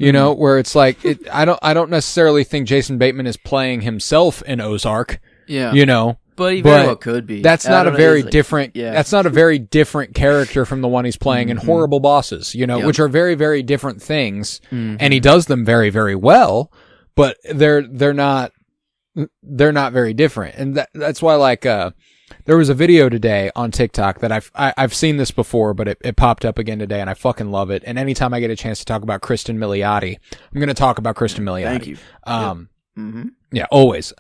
Speaker 1: You know, where it's like I don't necessarily think Jason Bateman is playing himself in Ozark.
Speaker 2: Yeah.
Speaker 1: You know,
Speaker 2: but he very well could be.
Speaker 1: That's not a very different. Yeah. That's not a very different character from the one he's playing in Horrible Bosses. You know, which are very, very different things, and he does them very, very well. But they're not very different, and that's why like there was a video today on TikTok that I've seen this before, but it popped up again today, and I fucking love it. And anytime I get a chance to talk about Kristen Milioti, I'm going to talk about Kristen Milioti.
Speaker 2: Thank you.
Speaker 1: Yeah, always.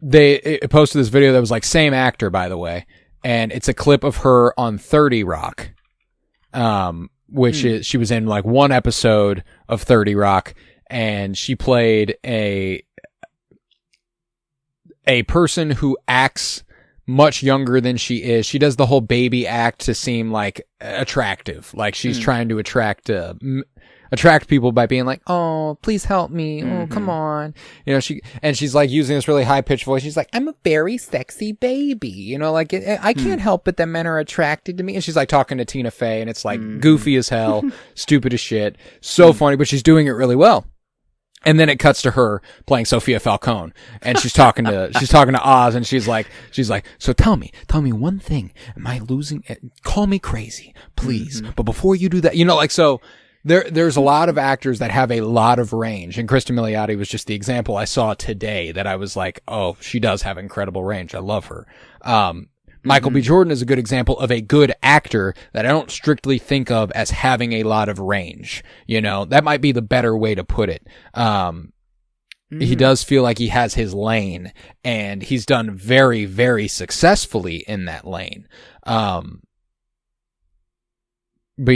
Speaker 1: They posted this video that was like same actor, by the way, and it's a clip of her on 30 Rock, which is she was in like one episode of 30 Rock, and she played a person who acts much younger than she is. She does the whole baby act to seem like attractive, like she's trying to attract people by being like, "Oh, please help me. Oh, come on." You know, she's like using this really high pitched voice. She's like, "I'm a very sexy baby." You know, like I can't help it that men are attracted to me. And she's like talking to Tina Fey, and it's like goofy as hell, stupid as shit, so funny, but she's doing it really well. And then it cuts to her playing Sophia Falcone, and she's talking to Oz, and she's like, "So tell me one thing. Am I losing? Call me crazy, please. But before you do that, you know, like, so there's a lot of actors that have a lot of range, and Kristen Milioti was just the example I saw today that I was like, oh, she does have incredible range. I love her. Michael B. Jordan is a good example of a good actor that I don't strictly think of as having a lot of range. You know, that might be the better way to put it. He does feel like he has his lane, and he's done very, very successfully in that lane. But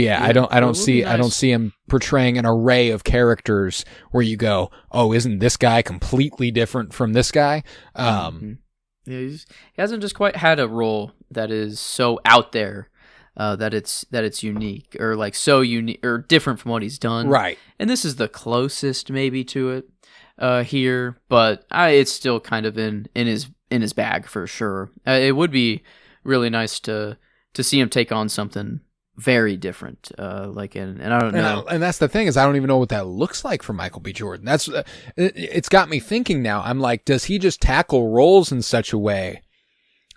Speaker 1: yeah, I don't see him portraying an array of characters where you go, oh, isn't this guy completely different from this guy?
Speaker 2: Yeah, he hasn't just quite had a role that is so out there that it's unique or like so unique or different from what he's done.
Speaker 1: Right.
Speaker 2: And this is the closest maybe to it here, but it's still kind of in his bag for sure. It would be really nice to see him take on something very different, and I don't know.
Speaker 1: And that's the thing is I don't even know what that looks like for Michael B. Jordan. That's it's got me thinking now. I'm like, does he just tackle roles in such a way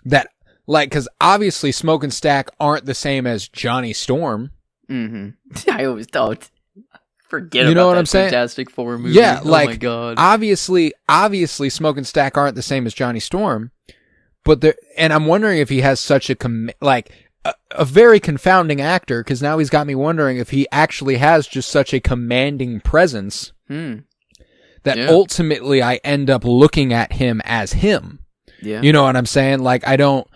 Speaker 1: that, like, because obviously Smoke and Stack aren't the same as Johnny Storm.
Speaker 2: I always don't forget.
Speaker 1: You know
Speaker 2: about
Speaker 1: what
Speaker 2: that
Speaker 1: I'm saying?
Speaker 2: Fantastic Four movie.
Speaker 1: Yeah, like,
Speaker 2: oh my God.
Speaker 1: Obviously, Smoke and Stack aren't the same as Johnny Storm, but and I'm wondering if he has such a very confounding actor, because now he's got me wondering if he actually has just such a commanding presence that ultimately I end up looking at him as him.
Speaker 2: Yeah.
Speaker 1: You know what I'm saying? Like, I don't...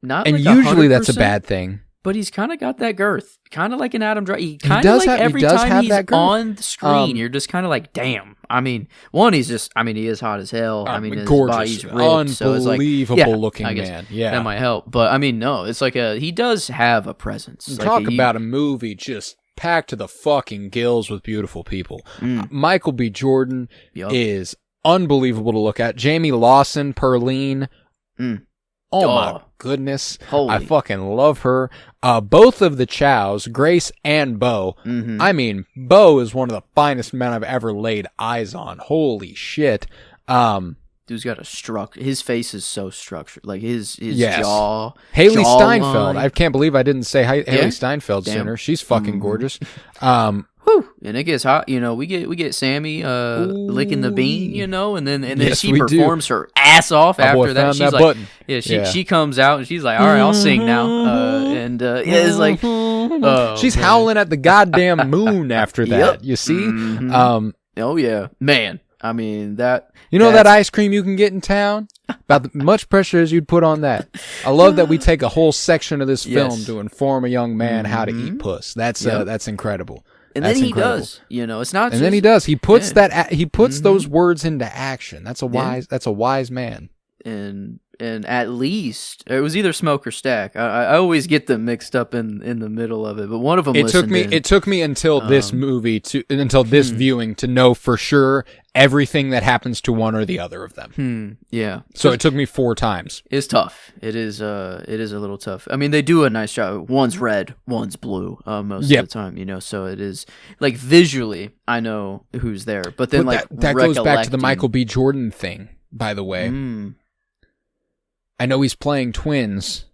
Speaker 2: Not
Speaker 1: and
Speaker 2: like
Speaker 1: usually
Speaker 2: 100%,
Speaker 1: that's a bad thing.
Speaker 2: But he's kind of got that girth. Kind of like an Adam Driver. He kind of like every time he's on the screen, you're just kind of like, damn. I mean, he is hot as hell. I mean, his
Speaker 1: gorgeous,
Speaker 2: body's ripped, so it's like,
Speaker 1: unbelievable looking
Speaker 2: I guess
Speaker 1: man. Yeah,
Speaker 2: that might help. But I mean, no, it's like he does have a presence.
Speaker 1: Talk about a movie just packed to the fucking gills with beautiful people. Michael B. Jordan is unbelievable to look at. Jamie Lawson, Perline. Oh my goodness. I fucking love her. Both of the Chows, Grace and Bo. I mean, Bo is one of the finest men I've ever laid eyes on. Holy shit.
Speaker 2: Dude's got his face is so structured. Like his jaw.
Speaker 1: Haley Steinfeld. I can't believe I didn't say Haley Steinfeld sooner. She's fucking gorgeous.
Speaker 2: Whew. And it gets hot, you know. We get Sammy licking the bean, you know, and then she performs her ass off after that. She's like, she comes out and she's like, all right, I'll sing now. It's like,
Speaker 1: she's howling at the goddamn moon after that. You see?
Speaker 2: Oh yeah, man. I mean that.
Speaker 1: You know that ice cream you can get in town? About much pressure as you'd put on that. I love that we take a whole section of this film to inform a young man how to eat puss. That's incredible.
Speaker 2: And then he does, you know, it's not.
Speaker 1: And then he does. He puts those words into action. That's a wise man.
Speaker 2: And and at least it was either Smoke or Stack. I always get them mixed up in the middle of it, but one of them.
Speaker 1: It took me until this viewing to know for sure everything that happens to one or the other of them.
Speaker 2: Yeah.
Speaker 1: So it took me 4 times.
Speaker 2: It's tough. It is a little tough. I mean, they do a nice job. One's red, one's blue, most of the time, you know, so it is like visually I know who's there. But then
Speaker 1: that goes back to the Michael B. Jordan thing, by the way. I know he's playing twins,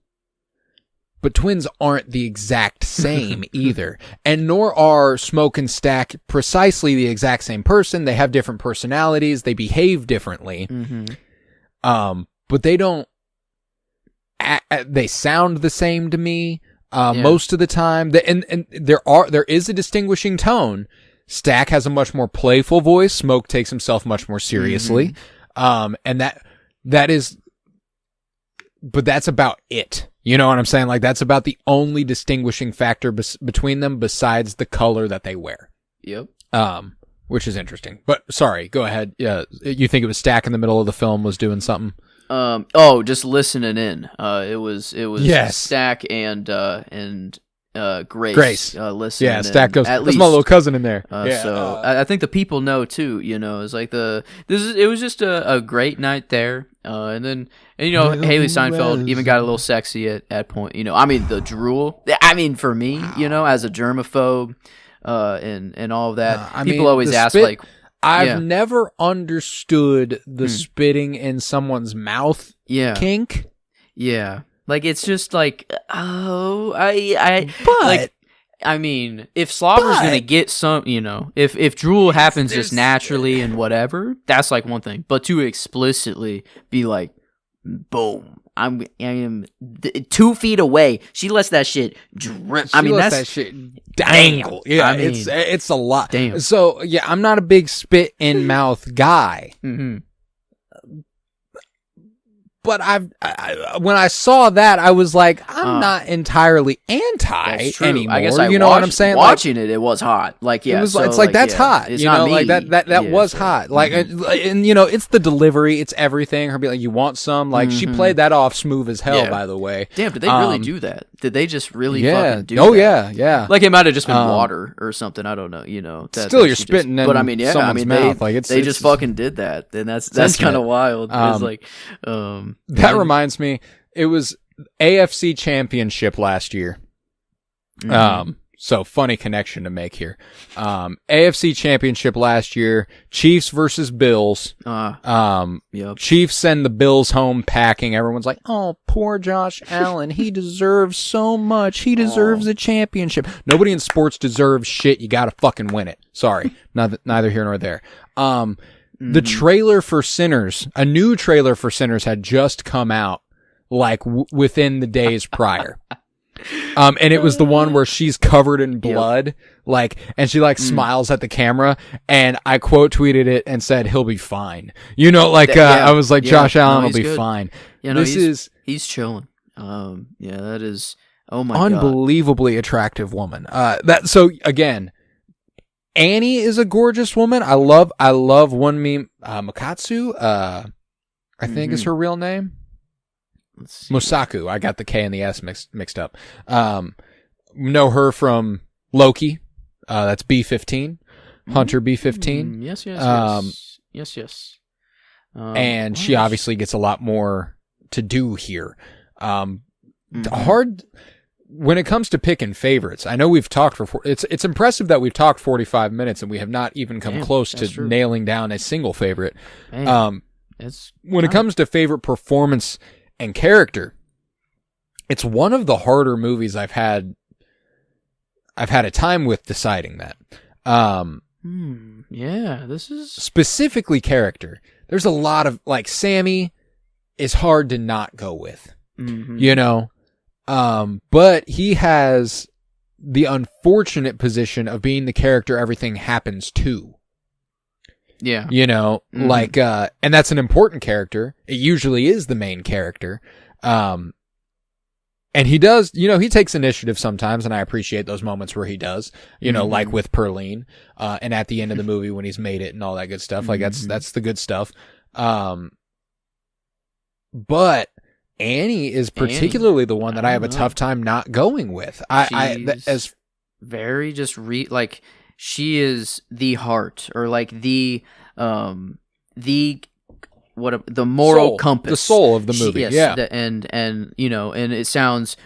Speaker 1: but twins aren't the exact same either. And nor are Smoke and Stack precisely the exact same person. They have different personalities. They behave differently. But they don't, they sound the same to me, most of the time. And there is a distinguishing tone. Stack has a much more playful voice. Smoke takes himself much more seriously. And that is, but that's about it. You know what I'm saying? Like, that's about the only distinguishing factor between them besides the color that they wear. Yep. Which is interesting. But sorry, go ahead. Yeah, you think it was Stack in the middle of the film was doing something?
Speaker 2: Just listening in. It was Stack and Grace. Listening.
Speaker 1: Yeah, Stack goes. That's my little cousin in there.
Speaker 2: So I think the people know too. You know, it's like it was just a great night there. And then Haley Steinfeld even got a little sexy at point. You know, I mean the drool. I mean for me, you know, as a germaphobe, and all of that, people always ask like.
Speaker 1: I've never understood the spitting in someone's mouth kink.
Speaker 2: Yeah. Like, it's just like, I mean, if slobber's gonna get some, you know, if drool happens just naturally and whatever, that's like one thing. But to explicitly be like, boom, I am 2 feet away. She lets that shit drip. That's
Speaker 1: that shit dangle. Damn. Yeah, it's a lot.
Speaker 2: Damn.
Speaker 1: So yeah, I'm not a big spit in mouth guy. But when I saw that, I was like, I'm not entirely anti anymore.
Speaker 2: I guess
Speaker 1: you know what I'm saying?
Speaker 2: Watching it was hot. Like, yeah,
Speaker 1: it's like that's hot. You know, like that was hot. Like, and you know, it's the delivery, it's everything. Her be like, you want some? Like, she played that off smooth as hell. By the way,
Speaker 2: damn, did they really do that? Did they just really fucking do that?
Speaker 1: Oh yeah.
Speaker 2: Like, it might have just been water or something. I don't know. You know,
Speaker 1: still you're spitting in someone's mouth. Like,
Speaker 2: they just fucking did that, and that's kind of wild. It's like,
Speaker 1: that reminds me, it was AFC Championship last year. So funny connection to make here. AFC Championship last year, Chiefs versus Bills. Chiefs send the Bills home packing. Everyone's like, "Oh, poor Josh Allen. He deserves so much. He deserves a championship." Nobody in sports deserves shit. You gotta fucking win it. Sorry. Neither here nor there. The trailer for Sinners, a new trailer for Sinners had just come out like within the days prior. And it was the one where she's covered in blood, and she smiles at the camera, and I quote tweeted it and said, "He'll be fine." You know, I was like, Josh Allen will be fine.
Speaker 2: Yeah, no, he's chilling. That is, oh my God.
Speaker 1: Unbelievably attractive woman. So again, Annie is a gorgeous woman. I love one meme, Makatsu, I think is her real name. Mosaku. I got the K and the S mixed up. Know her from Loki. That's B-15. Hunter B-15.
Speaker 2: Yes.
Speaker 1: And she obviously gets a lot more to do here. Hard when it comes to picking favorites. I know we've talked for it's impressive that we've talked 45 minutes and we have not even come close to nailing down a single favorite. When it comes to favorite performance and character, it's one of the harder movies I've had a time with deciding that.
Speaker 2: This is
Speaker 1: specifically character. There's a lot of Sammy is hard to not go with, you know, but he has the unfortunate position of being the character everything happens to.
Speaker 2: Yeah.
Speaker 1: You know, and that's an important character. It usually is the main character. And he does, you know, he takes initiative sometimes, and I appreciate those moments where he does, you know, like with Perlene, and at the end of the movie when he's made it and all that good stuff. Like that's the good stuff. But Annie is particularly the one that I have a tough time not going with. As
Speaker 2: very just like she is the heart, or like the moral compass,
Speaker 1: the soul of the movie.
Speaker 2: And you know, and it sounds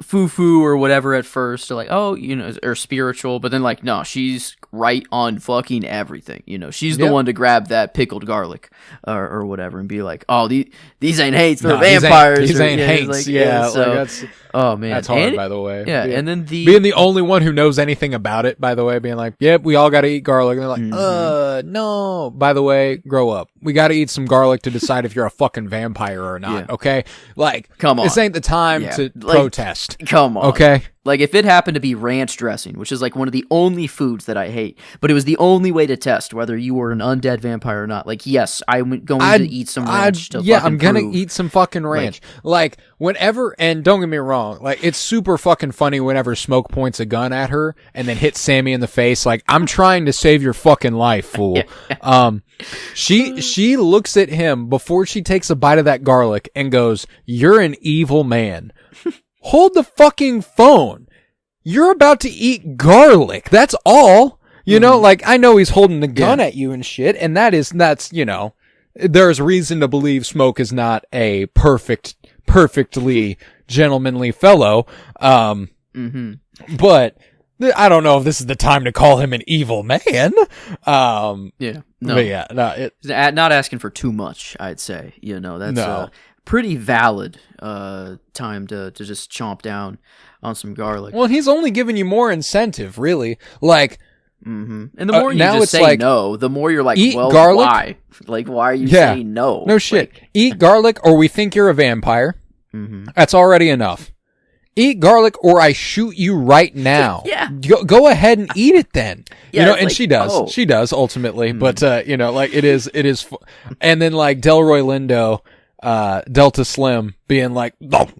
Speaker 2: foo-foo or whatever at first, or like, oh, you know, or spiritual, but then like, no, she's right on fucking everything. You know, she's the one to grab that pickled garlic or whatever and be like, oh, these ain't hates, they're vampires.
Speaker 1: These ain't hates.
Speaker 2: Like,
Speaker 1: So,
Speaker 2: that's, oh man,
Speaker 1: that's hard, by the way.
Speaker 2: Yeah, and then
Speaker 1: being the only one who knows anything about it, by the way, being like, yep, we all got to eat garlic. And they're like, no. By the way, grow up. We got to eat some garlic to decide if you're a fucking vampire or not. Okay, like,
Speaker 2: come on,
Speaker 1: this ain't the time to protest.
Speaker 2: Come on,
Speaker 1: okay.
Speaker 2: Like, if it happened to be ranch dressing, which is like one of the only foods that I hate, but it was the only way to test whether you were an undead vampire or not. Like, yes, I'm going to eat some ranch.
Speaker 1: I'm going to eat some fucking ranch. Like, whenever, and don't get me wrong, like, it's super fucking funny whenever Smoke points a gun at her and then hits Sammy in the face. Like, I'm trying to save your fucking life, fool. She looks at him before she takes a bite of that garlic and goes, "You're an evil man." Hold the fucking phone. You're about to eat garlic. That's all. You know, like, I know he's holding the gun at you and shit, and that's, you know, there's reason to believe Smoke is not a perfectly gentlemanly fellow. But I don't know if this is the time to call him an evil man.
Speaker 2: No.
Speaker 1: But yeah, no,
Speaker 2: not asking for too much, I'd say. You know, that's pretty valid time to just chomp down on some garlic.
Speaker 1: Well, he's only giving you more incentive, really. Like,
Speaker 2: and the more you just say like, no, the more you're like, well,
Speaker 1: garlic?
Speaker 2: why? Like, why are you saying no?
Speaker 1: No shit. Like, eat garlic, or we think you're a vampire. That's already enough. Eat garlic, or I shoot you right now. Go ahead and eat it then. You know, and like, she does. She does ultimately, but you know, like it is. And then like Delroy Lindo, Delta Slim being like, like,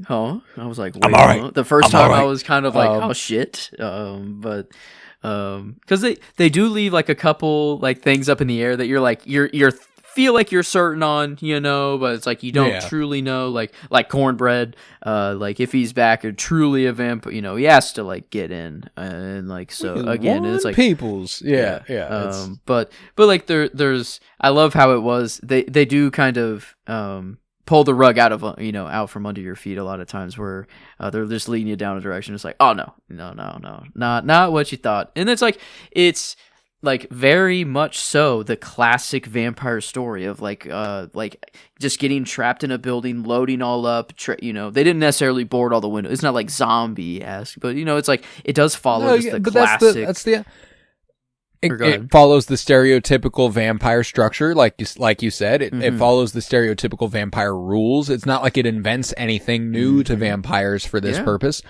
Speaker 2: oh, I was like, wait,
Speaker 1: I'm all right.
Speaker 2: The first time I was kind of like, oh shit, but because they do leave like a couple like things up in the air that you're like you're feel like you're certain on, you know, but it's like you don't truly know, like Cornbread, like if he's back or truly a vamp, you know, he has to like get in, and like, so again, it's like
Speaker 1: people's
Speaker 2: but like there's I love how it was they do kind of pull the rug out from under your feet a lot of times, where they're just leading you down a direction. It's like, oh no, not what you thought. And it's like very much so the classic vampire story of like just getting trapped in a building, loading all up. They didn't necessarily board all the windows. It's not like zombie-esque, but you know, it's like it does follow the classic.
Speaker 1: It follows the stereotypical vampire structure, like you said. It follows the stereotypical vampire rules. It's not like it invents anything new to vampires for this purpose.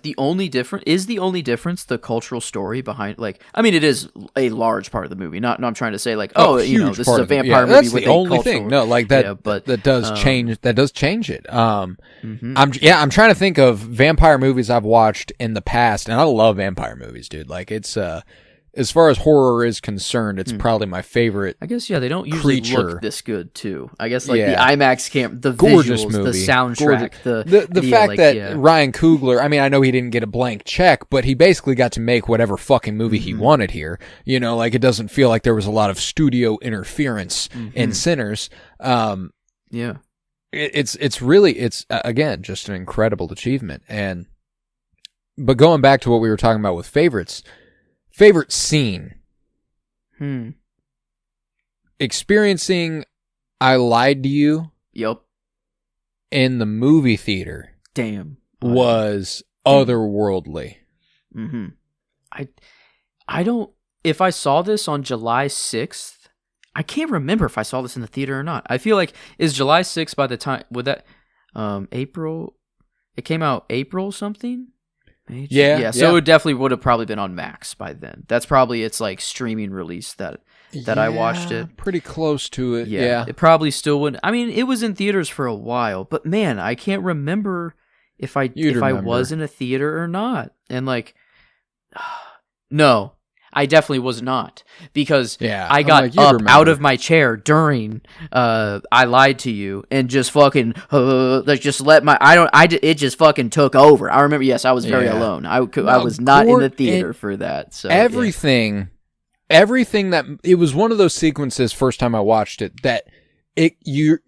Speaker 2: The only difference the cultural story behind, like, I mean, it is a large part of the movie. Not I'm trying to say like, this is a vampire movie.
Speaker 1: That's the only thing. No, like that. But that does change. That does change it. I'm trying to think of vampire movies I've watched in the past, and I love vampire movies, dude. Like, it's as far as horror is concerned, it's probably my favorite.
Speaker 2: I guess they don't usually look this good too. I guess like the IMAX the
Speaker 1: gorgeous
Speaker 2: visuals,
Speaker 1: movie.
Speaker 2: the soundtrack,
Speaker 1: the fact that Ryan Coogler. I mean, I know he didn't get a blank check, but he basically got to make whatever fucking movie he wanted here. You know, like, it doesn't feel like there was a lot of studio interference in Sinners. It's really again just an incredible achievement. But going back to what we were talking about with favorites. Favorite scene. Experiencing I Lied to You.
Speaker 2: Yep.
Speaker 1: In the movie theater.
Speaker 2: Damn.
Speaker 1: Was otherworldly.
Speaker 2: I don't. If I saw this on July 6th, I can't remember if I saw this in the theater or not. I feel like is July 6th by the time would that April? It came out April something. So it definitely would have probably been on Max by then. That's probably its like streaming release that I watched it.
Speaker 1: Pretty close to it. Yeah.
Speaker 2: It probably still wouldn't. I mean, it was in theaters for a while, but man, I can't remember if I was in a theater or not. And like, no, I definitely was not, because
Speaker 1: Yeah,
Speaker 2: I got up out of my chair during I Lied to You, and just fucking like just let my it just fucking took over. I remember, yes, I was very alone. I was not in the theater for that. So
Speaker 1: everything that it was one of those sequences first time I watched it that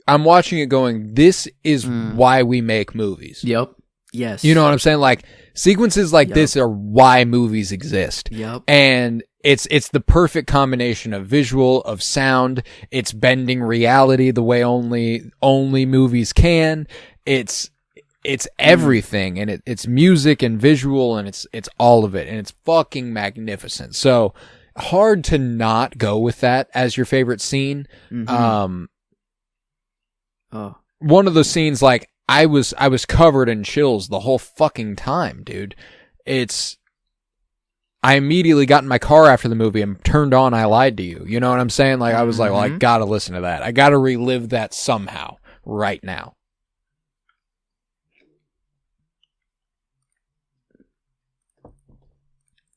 Speaker 1: I'm watching it going, this is why we make movies.
Speaker 2: Yep. Yes.
Speaker 1: You know what I'm saying? Like, sequences like this are why movies exist.
Speaker 2: Yep.
Speaker 1: And it's the perfect combination of visual, of sound. It's bending reality the way only movies can. It's everything, and it's music and visual, and it's all of it, and it's fucking magnificent. So hard to not go with that as your favorite scene. One of those scenes, like, I was covered in chills the whole fucking time, dude. I immediately got in my car after the movie and turned on I Lied to You. You know what I'm saying? Like, I was like, well, I gotta listen to that. I gotta relive that somehow right now.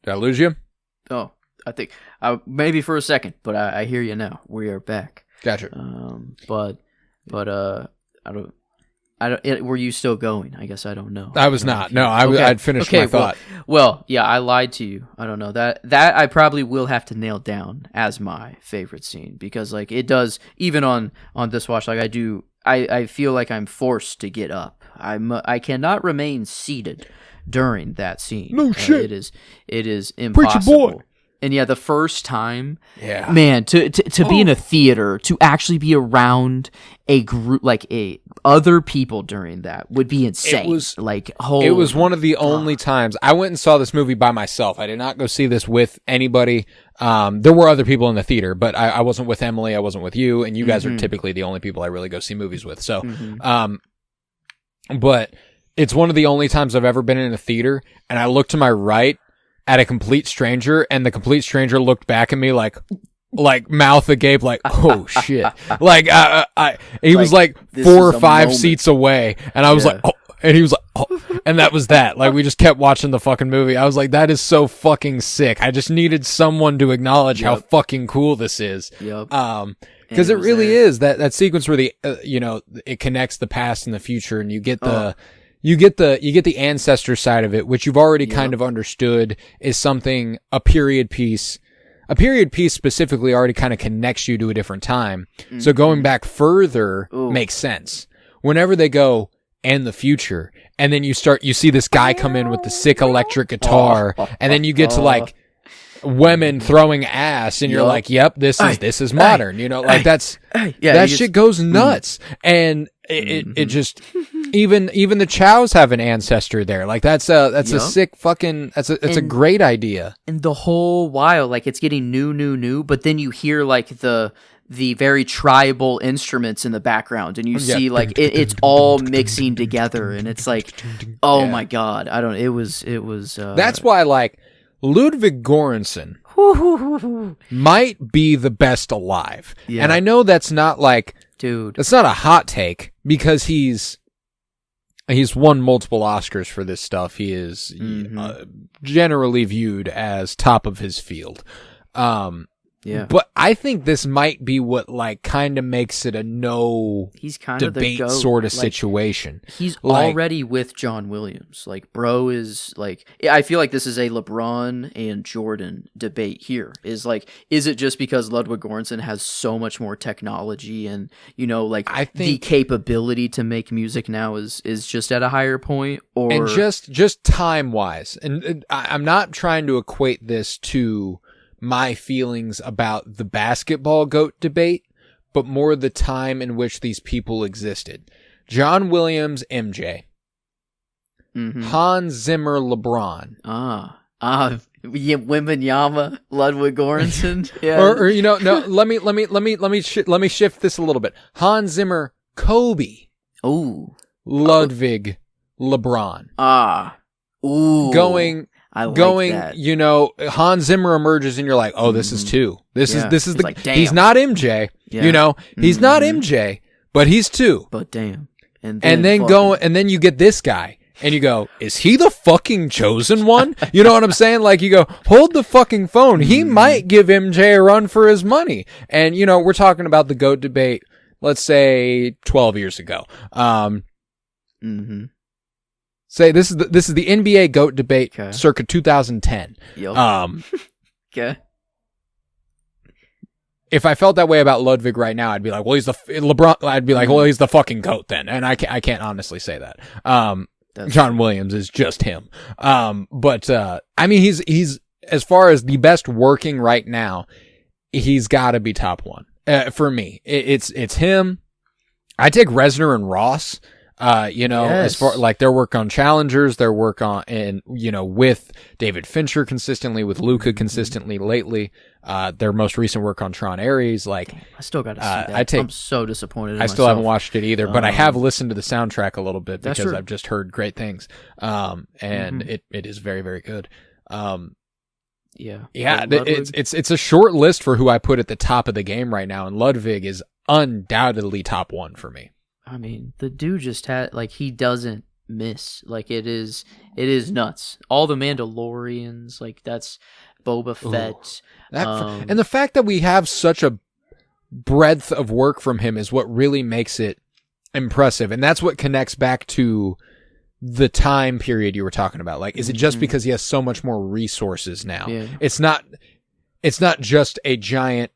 Speaker 1: Did I lose you?
Speaker 2: Oh, I think maybe for a second, but I hear you now. We are back.
Speaker 1: Gotcha.
Speaker 2: But I don't. Were you still going? I guess I don't know.
Speaker 1: I was not. No, I'd finished my thought.
Speaker 2: Well, yeah, I Lied to You. I don't know that I probably will have to nail down as my favorite scene, because like it does, even on this watch. Like I feel like I'm forced to get up. I cannot remain seated during that scene.
Speaker 1: No shit.
Speaker 2: It is impossible.
Speaker 1: Boy.
Speaker 2: And yeah, the first time, man, to be in a theater, to actually be around a group, like other people during that would be insane. It
Speaker 1: was one of the only times I went and saw this movie by myself. I did not go see this with anybody. There were other people in the theater, but I wasn't with Emily. I wasn't with you, and you guys are typically the only people I really go see movies with. So, but it's one of the only times I've ever been in a theater, and I looked to my right at a complete stranger, and the complete stranger looked back at me like mouth agape, like, oh shit. Like, he was like 4 or 5 seats away, and I was like, oh, and he was like, oh, and that was that. Like, we just kept watching the fucking movie. I was like, that is so fucking sick. I just needed someone to acknowledge how fucking cool this is.
Speaker 2: Yep.
Speaker 1: Cause it really is that sequence where it connects the past and the future, and you get the, You get the ancestor side of it, which you've already kind of understood is something, a period piece specifically already kind of connects you to a different time. So going back further makes sense. Whenever they go, and the future, and then you see this guy come in with the sick electric guitar, and then you get to like women throwing ass, and you're like, yep, this is modern. That shit goes nuts. And it just, even the Chows have an ancestor there. Like, that's a sick fucking, that's a great idea.
Speaker 2: And the whole while, like, it's getting new, but then you hear like the very tribal instruments in the background, and you see like it's all mixing together, and it's like, oh my god, it was
Speaker 1: that's why, like, Ludwig Göransson might be the best alive. And I know that's not like,
Speaker 2: dude,
Speaker 1: that's not a hot take, because he's won multiple Oscars for this stuff. He is generally viewed as top of his field. But I think this might be what, like, kind of makes it a
Speaker 2: he's kind
Speaker 1: debate
Speaker 2: of the
Speaker 1: sort of situation.
Speaker 2: He's already with John Williams. Like, bro is like, I feel like this is a LeBron and Jordan debate here. Is like, is it just because Ludwig Göransson has so much more technology and, like, I think the capability to make music now is just at a higher point, or
Speaker 1: and just time wise, and I'm not trying to equate this to my feelings about the basketball GOAT debate, but more the time in which these people existed. John Williams, MJ. Hans Zimmer, LeBron.
Speaker 2: Wembanyama, Ludwig Göransson. Yeah.
Speaker 1: No, let me shift this a little bit. Hans Zimmer, Kobe.
Speaker 2: Ooh.
Speaker 1: Ludwig, LeBron.
Speaker 2: Ooh.
Speaker 1: Going,
Speaker 2: that.
Speaker 1: Hans Zimmer emerges, and you're like, oh, this is 2. This is the,
Speaker 2: like, damn.
Speaker 1: He's not MJ, he's not MJ, but he's 2.
Speaker 2: But damn.
Speaker 1: And then you get this guy, and you go, is he the fucking chosen one? You know what I'm saying? Like, you go, hold the fucking phone. He might give MJ a run for his money. And, you know, we're talking about the GOAT debate, let's say 12 years ago. Say this is the NBA GOAT debate circa 2010.
Speaker 2: Yep. Okay.
Speaker 1: If I felt that way about Ludwig right now, I'd be like, well, he's the LeBron. I'd be like, well, he's the fucking GOAT then. And I can't honestly say that. John Williams is just him. But I mean, he's as far as the best working right now, he's got to be top one for me. It's him. I take Reznor and Ross. You know, as far like their work on Challengers, their work on, and you know, with David Fincher consistently, with Luca consistently lately, their most recent work on Tron Ares, like
Speaker 2: I still got to see that. I'm so disappointed.
Speaker 1: I still haven't watched it either, but I have listened to the soundtrack a little bit because I've just heard great things. And it is very, very good. It's a short list for who I put at the top of the game right now, and Ludwig is undoubtedly top one for me.
Speaker 2: I mean, the dude just had, like, he doesn't miss. Like, it is nuts. All the Mandalorians, like, that's Boba Fett.
Speaker 1: And the fact that we have such a breadth of work from him is what really makes it impressive. And that's what connects back to the time period you were talking about. Like, is it just because he has so much more resources now? Yeah. It's not just a giant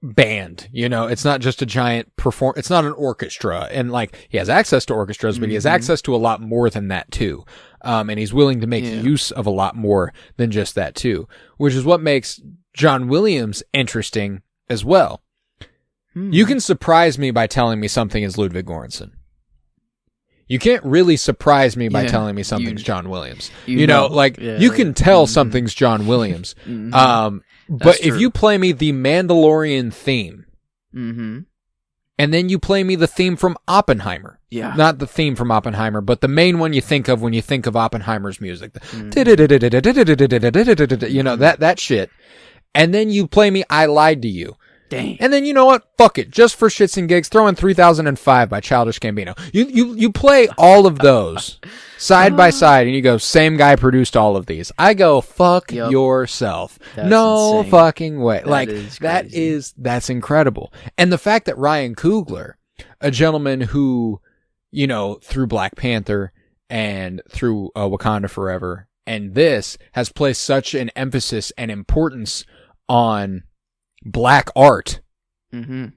Speaker 1: band, you know, it's not just a giant it's not an orchestra, and like he has access to orchestras, but he has access to a lot more than that too, and he's willing to make use of a lot more than just that too, which is what makes John Williams interesting as well. You can surprise me by telling me something is Ludwig Göransson. You can't really surprise me by telling me something's John Williams. You know, like you can tell something's John Williams. But if you play me the Mandalorian theme, and then you play me the theme from Oppenheimer, not the theme from Oppenheimer, but the main one you think of when you think of Oppenheimer's music, you know, that shit, and then you play me I Lied to You.
Speaker 2: Dang.
Speaker 1: And then you know what? Fuck it. Just for shits and gigs, throw in 3005 by Childish Gambino. You play all of those side by side, and you go, same guy produced all of these. I go, fuck yourself. That's insane. Fucking way. That's incredible. And the fact that Ryan Coogler, a gentleman who, you know, through Black Panther and through Wakanda Forever, and this has placed such an emphasis and importance on black art, to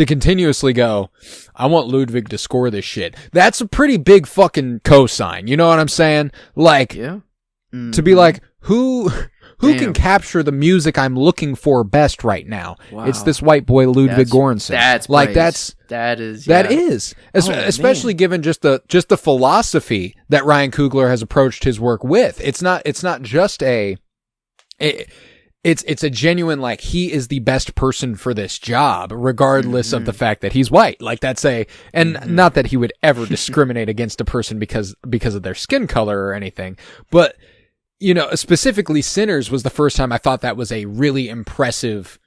Speaker 1: continuously go, I want Ludwig to score this shit. That's a pretty big fucking cosign. You know what I'm saying? Like, to be like, who can capture the music I'm looking for best right now? Wow. It's this white boy Ludwig Göransson.
Speaker 2: That's
Speaker 1: like
Speaker 2: praise.
Speaker 1: that is especially given just the philosophy that Ryan Coogler has approached his work with. It's not just It's a genuine, like, he is the best person for this job, regardless of the fact that he's white. Like, not that he would ever discriminate against a person because of their skin color or anything. But, you know, specifically Sinners was the first time I thought that was a really impressive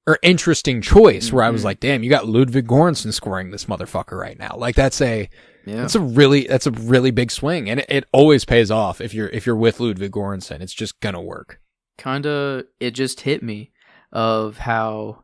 Speaker 1: or interesting choice, where I was like, damn, you got Ludwig Göransson scoring this motherfucker right now. Like, that's a really big swing. And it always pays off if you're with Ludwig Göransson. It's just gonna work.
Speaker 2: It just hit me of how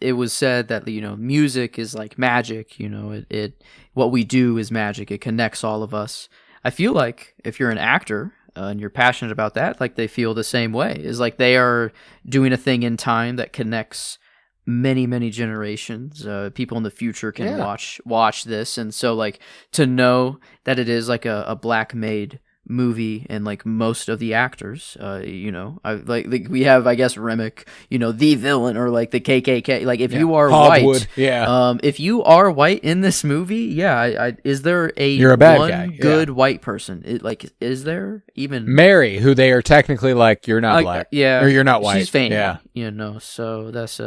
Speaker 2: it was said that, you know, music is like magic, you know, it what we do is magic. It connects all of us. I feel like if you're an actor and you're passionate about that, like, they feel the same way. Is like they are doing a thing in time that connects many, many generations. People in the future can watch this, and so, like, to know that it is like a black made movie, and like most of the actors, you know, like we have, I guess, Remick, you know, the villain, or like the KKK. Like, if you are
Speaker 1: Hogwood,
Speaker 2: white, if you are white in this movie, is there
Speaker 1: you're a bad guy,
Speaker 2: good white person? Is there even
Speaker 1: Mary, who they are technically like, you're not black, or you're not white?
Speaker 2: She's faint, you know. So that's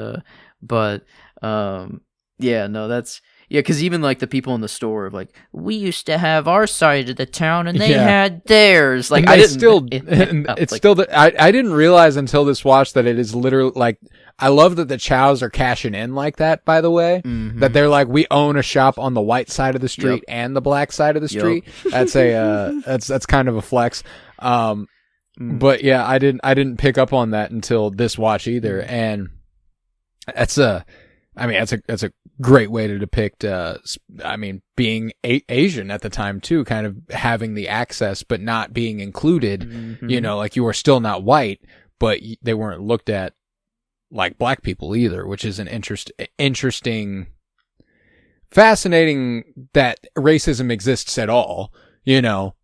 Speaker 2: because even like the people in the store of like, we used to have our side of the town and they had theirs. Like, I didn't. I didn't realize until this watch that it is literally like,
Speaker 1: I love that the Chows are cashing in like that, by the way, that they're like, we own a shop on the white side of the street and the black side of the street. That's that's kind of a flex. But yeah, I didn't pick up on that until this watch either. And that's a great way to depict, being Asian at the time too, kind of having the access, but not being included, like you were still not white, but they weren't looked at like black people either, which is an interesting, fascinating that racism exists at all.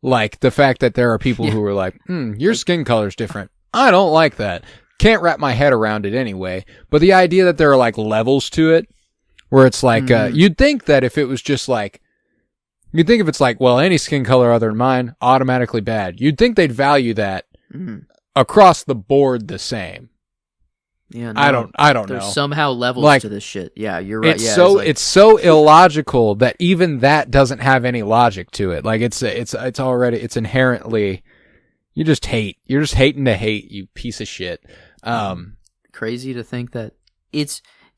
Speaker 1: Like the fact that there are people who are like, your skin color's different. I don't like that. Can't wrap my head around it anyway. But the idea that there are like levels to it, where it's like, you'd think that if it was just like, if it's like, well, any skin color other than mine, automatically bad. You'd think they'd value that across the board the same.
Speaker 2: Yeah, no,
Speaker 1: I don't know.
Speaker 2: There's somehow levels to this shit. Yeah, you're right.
Speaker 1: It's so illogical that even that doesn't have any logic to it. Like it's inherently, you just hate. You're just hating to hate, you piece of shit.
Speaker 2: Crazy to think that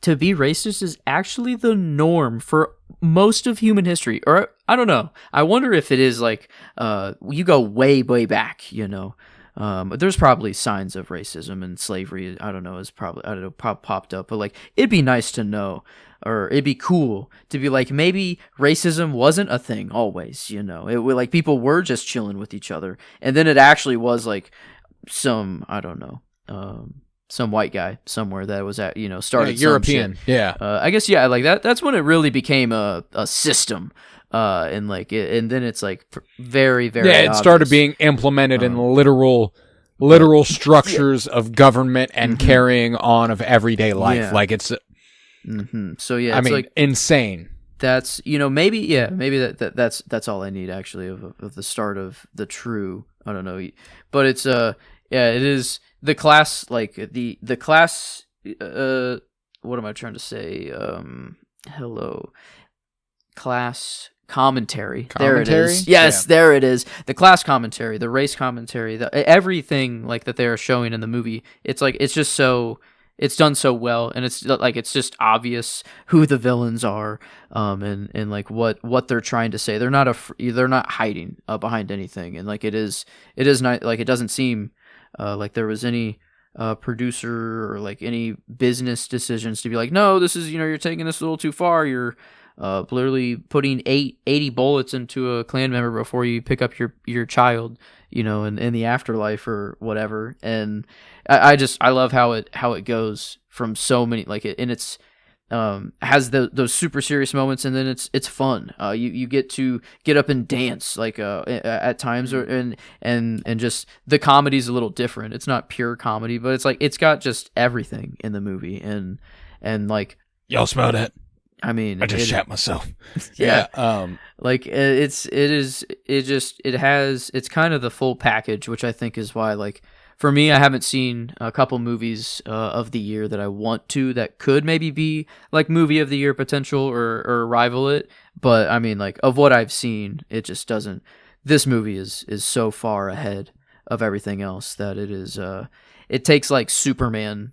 Speaker 2: to be racist is actually the norm for most of human history. Or I don't know. I wonder if it is like you go way, way back, there's probably signs of racism and slavery. I don't know, popped up, but like it'd be nice to know, or it'd be cool to be like, maybe racism wasn't a thing always, it like people were just chilling with each other, and then it actually was like some, I don't know, some white guy somewhere that was at, started
Speaker 1: European. Yeah.
Speaker 2: I guess, yeah, like that's when it really became a system. And then it's like very, very
Speaker 1: it
Speaker 2: obvious. Started
Speaker 1: being implemented in literal structures of government and carrying on of everyday life.
Speaker 2: Yeah.
Speaker 1: Like it's
Speaker 2: so yeah, it's like
Speaker 1: insane.
Speaker 2: That's maybe that's all I need actually of the start of the true, I don't know, but it's it is the class, like the class, what am I trying to say, class commentary. There it is. Yes, there it is. The class commentary, the race commentary, everything like that they are showing in the movie. It's like it's done so well, and it's like it's just obvious who the villains are, and like what they're trying to say. They're not hiding behind anything, and like it is not like, it doesn't seem like there was any producer or like any business decisions to be like, no, this is, you're taking this a little too far. You're literally putting 80 bullets into a clan member before you pick up your child, in the afterlife or whatever. And I love how it goes from so many, like it, and it's has those super serious moments, and then it's fun. You get to get up and dance like at times, or and just the comedy's a little different. It's not pure comedy, but it's like it's got just everything in the movie, and like,
Speaker 1: y'all smell that?
Speaker 2: I mean,
Speaker 1: I just shat myself.
Speaker 2: Yeah. Like it's kind of the full package, which I think is why, like, for me, I haven't seen a couple movies of the year that I want to, that could maybe be like movie of the year potential or rival it. But I mean, like, of what I've seen, it just doesn't. This movie is so far ahead of everything else that it is. It takes like Superman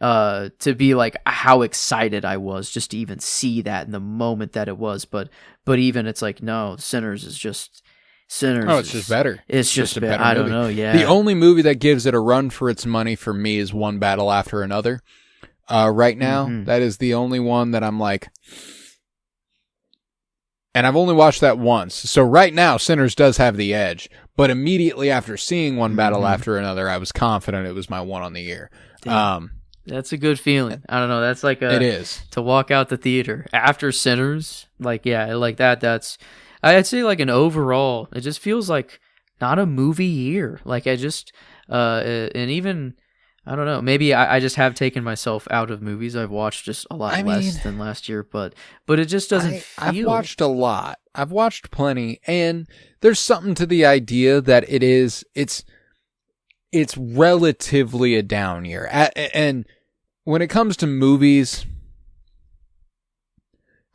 Speaker 2: to be like how excited I was just to even see that in the moment that it was, but even it's like, no, Sinners is just Sinners.
Speaker 1: Oh, it's just better.
Speaker 2: It's just a better. I don't know. Yeah.
Speaker 1: The only movie that gives it a run for its money for me is One Battle After Another. Right now, that is the only one that I'm like, and I've only watched that once. So right now, Sinners does have the edge, but immediately after seeing One Battle After Another, I was confident it was my one on the year.
Speaker 2: That's a good feeling. I don't know. That's like
Speaker 1: it is
Speaker 2: to walk out the theater after Sinners. Like, yeah, like that. That's, I'd say, like, an overall, it just feels like not a movie year. Like, I just, and even, I don't know, maybe I just have taken myself out of movies. I've watched just a lot less than last year, but it just doesn't feel.
Speaker 1: I've watched a lot. I've watched plenty, and there's something to the idea that it's relatively a down year. And when it comes to movies,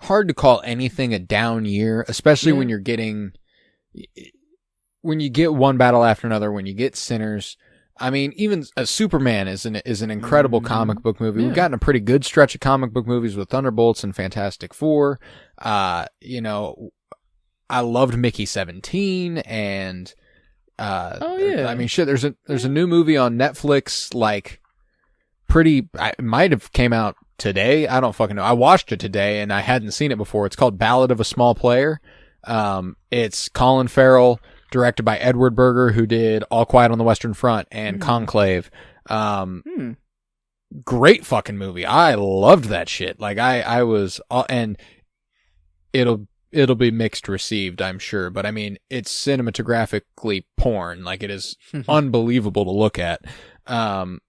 Speaker 1: hard to call anything a down year, especially when you get One Battle After Another, when you get Sinners. I mean, even Superman is an incredible comic book movie. We've gotten a pretty good stretch of comic book movies with Thunderbolts and Fantastic Four. You know, I loved Mickey 17 and I mean, shit. There's a new movie on Netflix. Like, it might have came out today. I don't fucking know. I watched it today and I hadn't seen it before. It's called Ballad of a Small Player. It's Colin Farrell, directed by Edward Berger, who did All Quiet on the Western Front and Conclave. Great fucking movie. I loved that shit. Like I was, and it'll be mixed received, I'm sure. But I mean, it's cinematographically porn. Like it is unbelievable to look at. And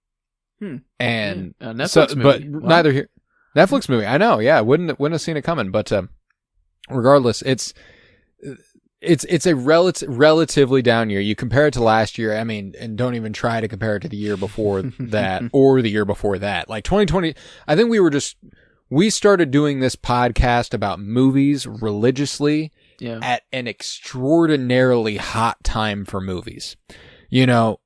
Speaker 2: Netflix movie.
Speaker 1: But neither here. Netflix movie. I know. Yeah, wouldn't have seen it coming. But regardless, it's a relatively down year. You compare it to last year, I mean, and don't even try to compare it to the year before that or the year before that. Like 2020, I think we started doing this podcast about movies religiously at an extraordinarily hot time for movies. You know,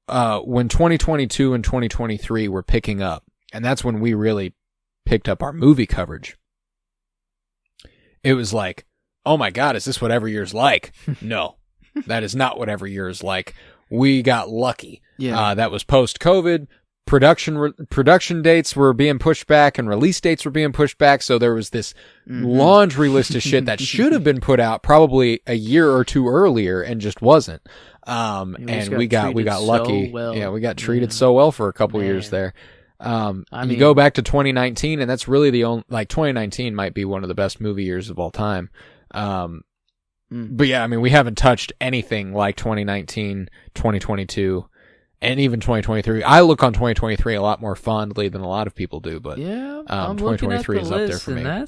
Speaker 1: when 2022 and 2023 were picking up, and that's when we really picked up our movie coverage. It was like, oh my God, is this what every year's like? No, that is not what every year is like. We got lucky. Yeah. That was post-COVID. Production dates were being pushed back and release dates were being pushed back. So there was this laundry list of shit that should have been put out probably a year or two earlier and just wasn't. And we got lucky. So well. Yeah, we got treated so well for a couple years there. I mean, you go back to 2019 and that's really the only, like 2019 might be one of the best movie years of all time. But yeah, I mean, we haven't touched anything like 2019, 2022, and even 2023. I look on 2023 a lot more fondly than a lot of people do, but
Speaker 2: yeah,
Speaker 1: 2023 is up there for me.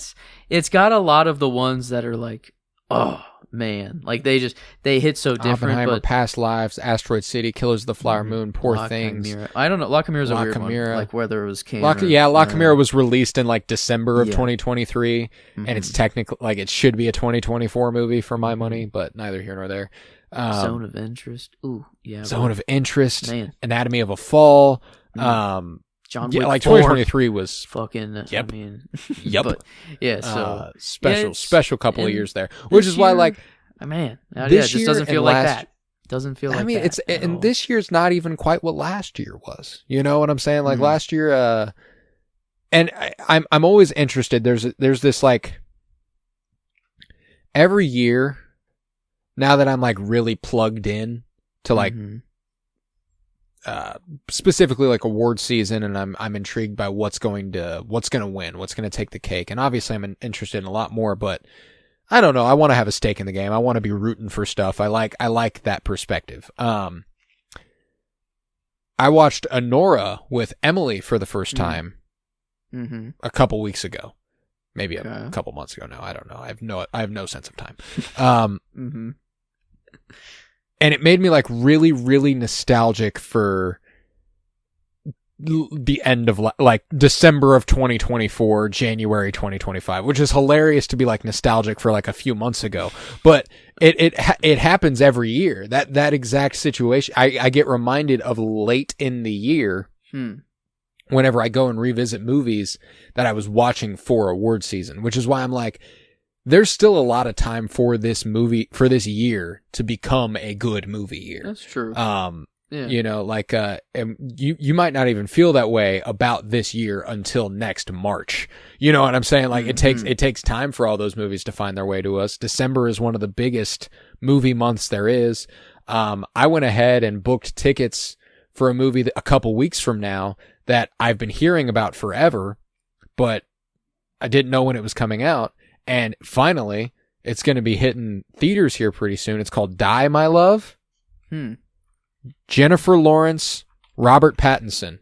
Speaker 2: It's got a lot of the ones that are like, oh man, like they hit so different.
Speaker 1: Oppenheimer,
Speaker 2: but
Speaker 1: Past Lives, Asteroid City, Killers of the Flower Moon, Poor Things.
Speaker 2: I don't know. La Chimera's a weird one. Like whether it was Cameron.
Speaker 1: La Chimera was released in like December of 2023, and it's technically like it should be a 2024 movie for my money, but neither here nor there.
Speaker 2: Zone of Interest. Ooh, yeah.
Speaker 1: Zone of Interest. Man. Anatomy of a Fall.
Speaker 2: John Wick
Speaker 1: like
Speaker 2: 4.
Speaker 1: 2023 was
Speaker 2: fucking.
Speaker 1: Yep.
Speaker 2: I mean,
Speaker 1: yep.
Speaker 2: But, yeah. So
Speaker 1: special couple of years there, which is why like,
Speaker 2: man, it just doesn't feel like that. Doesn't feel like that. I mean,
Speaker 1: and this year's not even quite what last year was. You know what I'm saying? Like last year, and I'm always interested. There's this like every year. Now that I'm like really plugged in to like specifically like award season, and I'm intrigued by what's going to win, what's going to take the cake, and obviously I'm interested in a lot more. But I don't know. I want to have a stake in the game. I want to be rooting for stuff. I like that perspective. I watched Anora with Emily for the first time a couple weeks ago. Maybe a couple months ago now. I don't know. I have no sense of time. And it made me like really, really nostalgic for the end of like December of 2024, January 2025, which is hilarious to be like nostalgic for like a few months ago. But it happens every year. That exact situation. I get reminded of late in the year. Whenever I go and revisit movies that I was watching for award season, which is why I'm like, there's still a lot of time for this year to become a good movie year.
Speaker 2: That's true.
Speaker 1: You know, like, you might not even feel that way about this year until next March. You know what I'm saying? Like it takes time for all those movies to find their way to us. December is one of the biggest movie months there is. I went ahead and booked tickets for a movie a couple weeks from now that I've been hearing about forever, but I didn't know when it was coming out. And finally, it's going to be hitting theaters here pretty soon. It's called Die, My Love. Jennifer Lawrence, Robert Pattinson.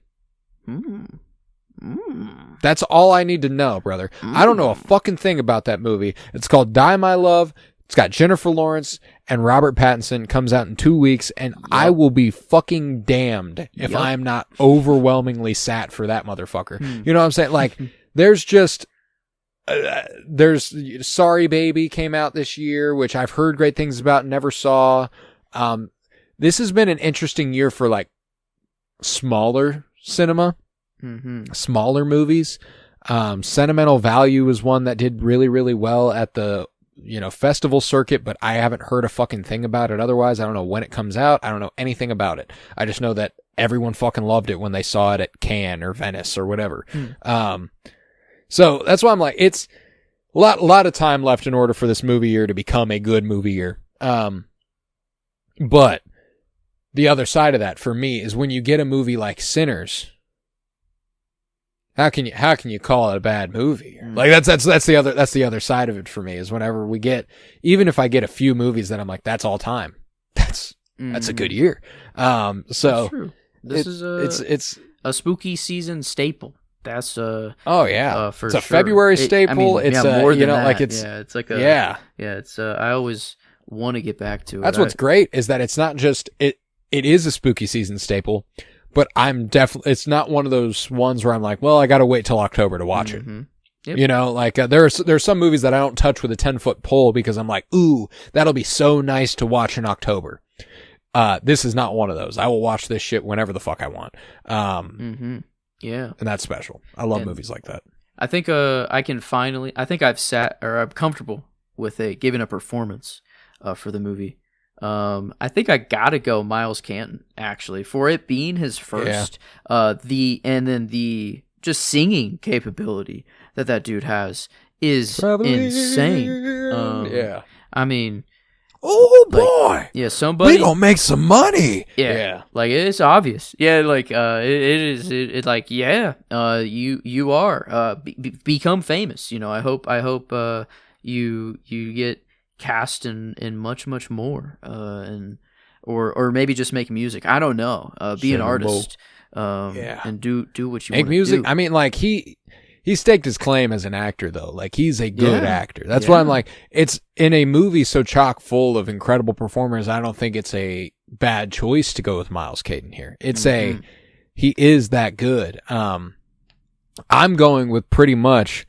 Speaker 1: That's all I need to know, brother. I don't know a fucking thing about that movie. It's called Die, My Love. It's got Jennifer Lawrence and Robert Pattinson. Comes out in 2 weeks, and I will be fucking damned if I am not overwhelmingly sat for that motherfucker. You know what I'm saying? Like, there's just... there's Sorry Baby came out this year, which I've heard great things about and never saw. This has been an interesting year for like smaller cinema, smaller movies. Sentimental Value is one that did really, really well at the, festival circuit, but I haven't heard a fucking thing about it otherwise. I don't know when it comes out. I don't know anything about it. I just know that everyone fucking loved it when they saw it at Cannes or Venice or whatever. So that's why I'm like, it's a lot of time left in order for this movie year to become a good movie year. But the other side of that for me is when you get a movie like Sinners, how can you call it a bad movie? Like that's the other side of it for me is whenever we get, even if I get a few movies that I'm like, that's all time. That's a good year. So
Speaker 2: that's true. This is it's
Speaker 1: a
Speaker 2: spooky season staple. That's
Speaker 1: for
Speaker 2: it's
Speaker 1: a
Speaker 2: sure.
Speaker 1: February staple. It's
Speaker 2: more than that.
Speaker 1: like it's
Speaker 2: it's like it's I always want to get back to it.
Speaker 1: That's what's great is that it's not just it is a spooky season staple, but it's not one of those ones where I'm like, well, I got to wait till October to watch it. Yep. There's some movies that I don't touch with a 10-foot pole because I'm like, ooh, that'll be so nice to watch in October. This is not one of those. I will watch this shit whenever the fuck I want.
Speaker 2: Yeah.
Speaker 1: And that's special. I love movies like that.
Speaker 2: I think I'm comfortable with giving a performance for the movie. I think I gotta go Miles Canton, actually, for it being his first. The just singing capability that dude has is insane. I mean,
Speaker 1: oh boy,
Speaker 2: somebody
Speaker 1: we gonna make some money.
Speaker 2: Like it's obvious. You are become famous. I hope you get cast in much more, and or maybe just make music. I don't know. Be an artist. And do what you
Speaker 1: make music.
Speaker 2: Do.
Speaker 1: I mean, like he staked his claim as an actor though. Like he's a good actor. That's why I'm like, it's in a movie so chock full of incredible performers. I don't think it's a bad choice to go with Miles Caton here. It's he is that good. I'm going with pretty much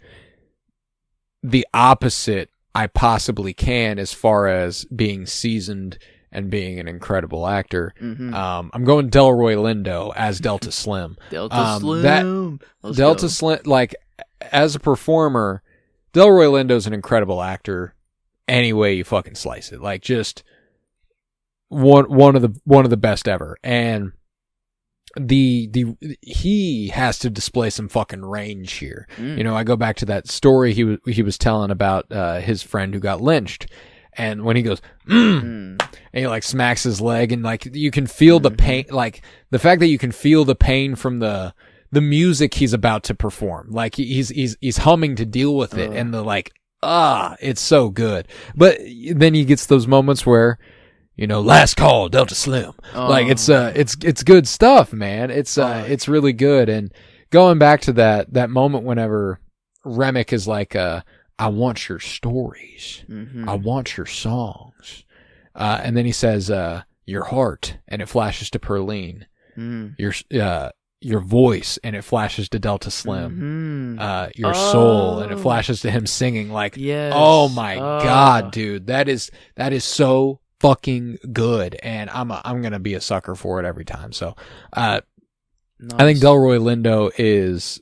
Speaker 1: the opposite I possibly can as far as being seasoned and being an incredible actor. I'm going Delroy Lindo as Delta Slim. Delta Slim, like as a performer, Delroy Lindo's an incredible actor. Any way you fucking slice it, like just one of the best ever. And he has to display some fucking range here. I go back to that story he was telling about his friend who got lynched, and when he goes and he like smacks his leg, and like you can feel the pain, like the fact that you can feel the pain from the music he's about to perform, like he's humming to deal with it, and the like it's so good. But then he gets those moments where last call, Delta Slim. Like it's good stuff, man. It's really good. And going back to that moment whenever Remick is like, I want your stories. I want your songs. And then he says, your heart, and it flashes to Perline. Your voice, and it flashes to Delta Slim. Your soul, and it flashes to him singing. Like, oh my God, dude. That is so fucking good, and I'm gonna be a sucker for it every time. So nice. I think Delroy Lindo is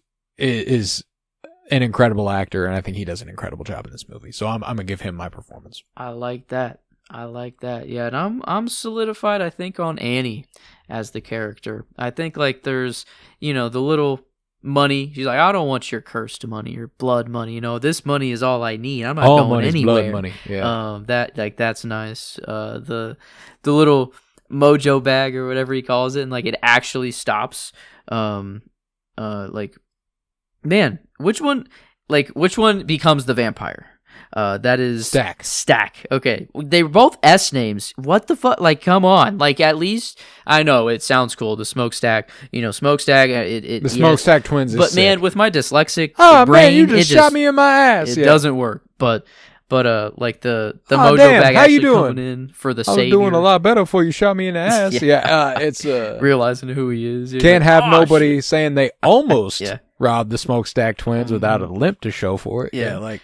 Speaker 1: an incredible actor, and I think he does an incredible job in this movie. So I'm gonna give him my performance.
Speaker 2: I like that. Yeah, and I'm solidified, I think, on Annie as the character. I think like there's the little money. She's like, I don't want your cursed money, your blood money. This money is all I need. I'm not going anywhere. Blood money. Yeah. That's nice. The little mojo bag or whatever he calls it, and like it actually stops. Like, man, which one becomes the vampire? That is Stack. Okay, they were both S names. What the fuck? Like, come on. Like, at least I know it sounds cool. The Smokestack. Smokestack. The
Speaker 1: Smokestack twins.
Speaker 2: But man,
Speaker 1: sick.
Speaker 2: with my dyslexic
Speaker 1: brain,
Speaker 2: man,
Speaker 1: you just shot me in my ass.
Speaker 2: It doesn't work. But like the mojo bag
Speaker 1: how
Speaker 2: actually
Speaker 1: you doing?
Speaker 2: Coming in for the
Speaker 1: I was
Speaker 2: savior.
Speaker 1: doing a lot better before you shot me in the ass. It's
Speaker 2: realizing who he is.
Speaker 1: Can't have nobody saying they almost robbed the Smokestack twins without a limp to show for it.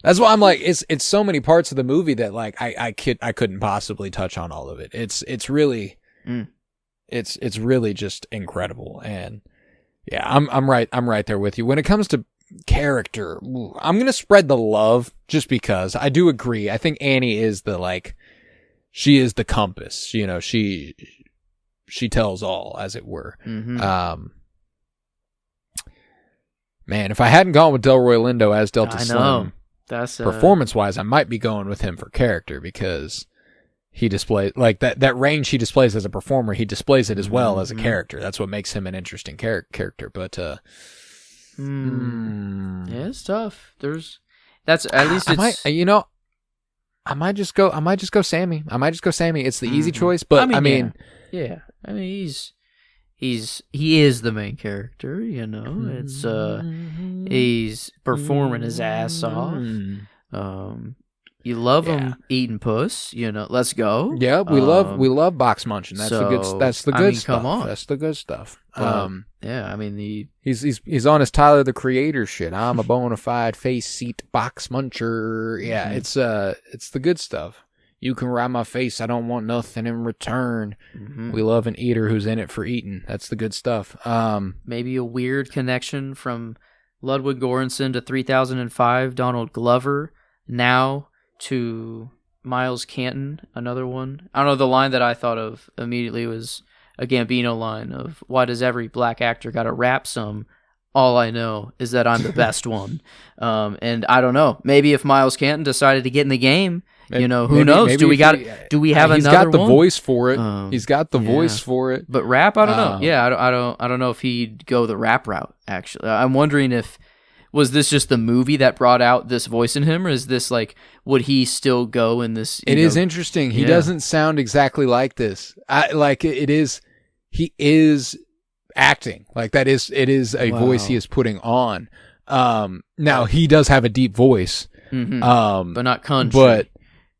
Speaker 1: That's why I'm like, it's so many parts of the movie that like I couldn't possibly touch on all of it. It's really it's really just incredible. And yeah, I'm right there with you. When it comes to character, I'm going to spread the love just because I do agree. I think Annie is she is the compass, she tells all, as it were.
Speaker 2: Mm-hmm.
Speaker 1: Man, if I hadn't gone with Delroy Lindo as Delta Slim,
Speaker 2: that's
Speaker 1: performance-wise, I might be going with him for character because he displays that range he displays as a performer. He displays it as well as a character. That's what makes him an interesting character. But
Speaker 2: yeah, it's tough. That's at least it's.
Speaker 1: I might just go Sammy. It's the easy choice, but I mean,
Speaker 2: he is the main character, It's he's performing his ass off. You love him eating puss, let's go.
Speaker 1: Yeah, we love box munching. That's the good stuff.
Speaker 2: Come on.
Speaker 1: That's the good stuff. He's on his Tyler the Creator shit. I'm a bona fide face seat box muncher. Yeah, it's the good stuff. You can ride my face. I don't want nothing in return. We love an eater who's in it for eating. That's the good stuff.
Speaker 2: Maybe a weird connection from Ludwig Göransson to 3005, Donald Glover, now to Miles Canton, another one. I don't know, the line that I thought of immediately was a Gambino line of, why does every black actor got to rap some? All I know is that I'm the best one. And I don't know. Maybe if Miles Canton decided to get in the game, who knows?
Speaker 1: Maybe
Speaker 2: Do we have
Speaker 1: he's
Speaker 2: another one?
Speaker 1: He's got the voice for it. He's got the voice for it.
Speaker 2: But rap, I don't know. Yeah, I don't know if he'd go the rap route, actually. I'm wondering was this just the movie that brought out this voice in him, or is this would he still go in this?
Speaker 1: It is interesting. He doesn't sound exactly like this. He is acting it is a voice he is putting on. Now he does have a deep voice,
Speaker 2: but not country.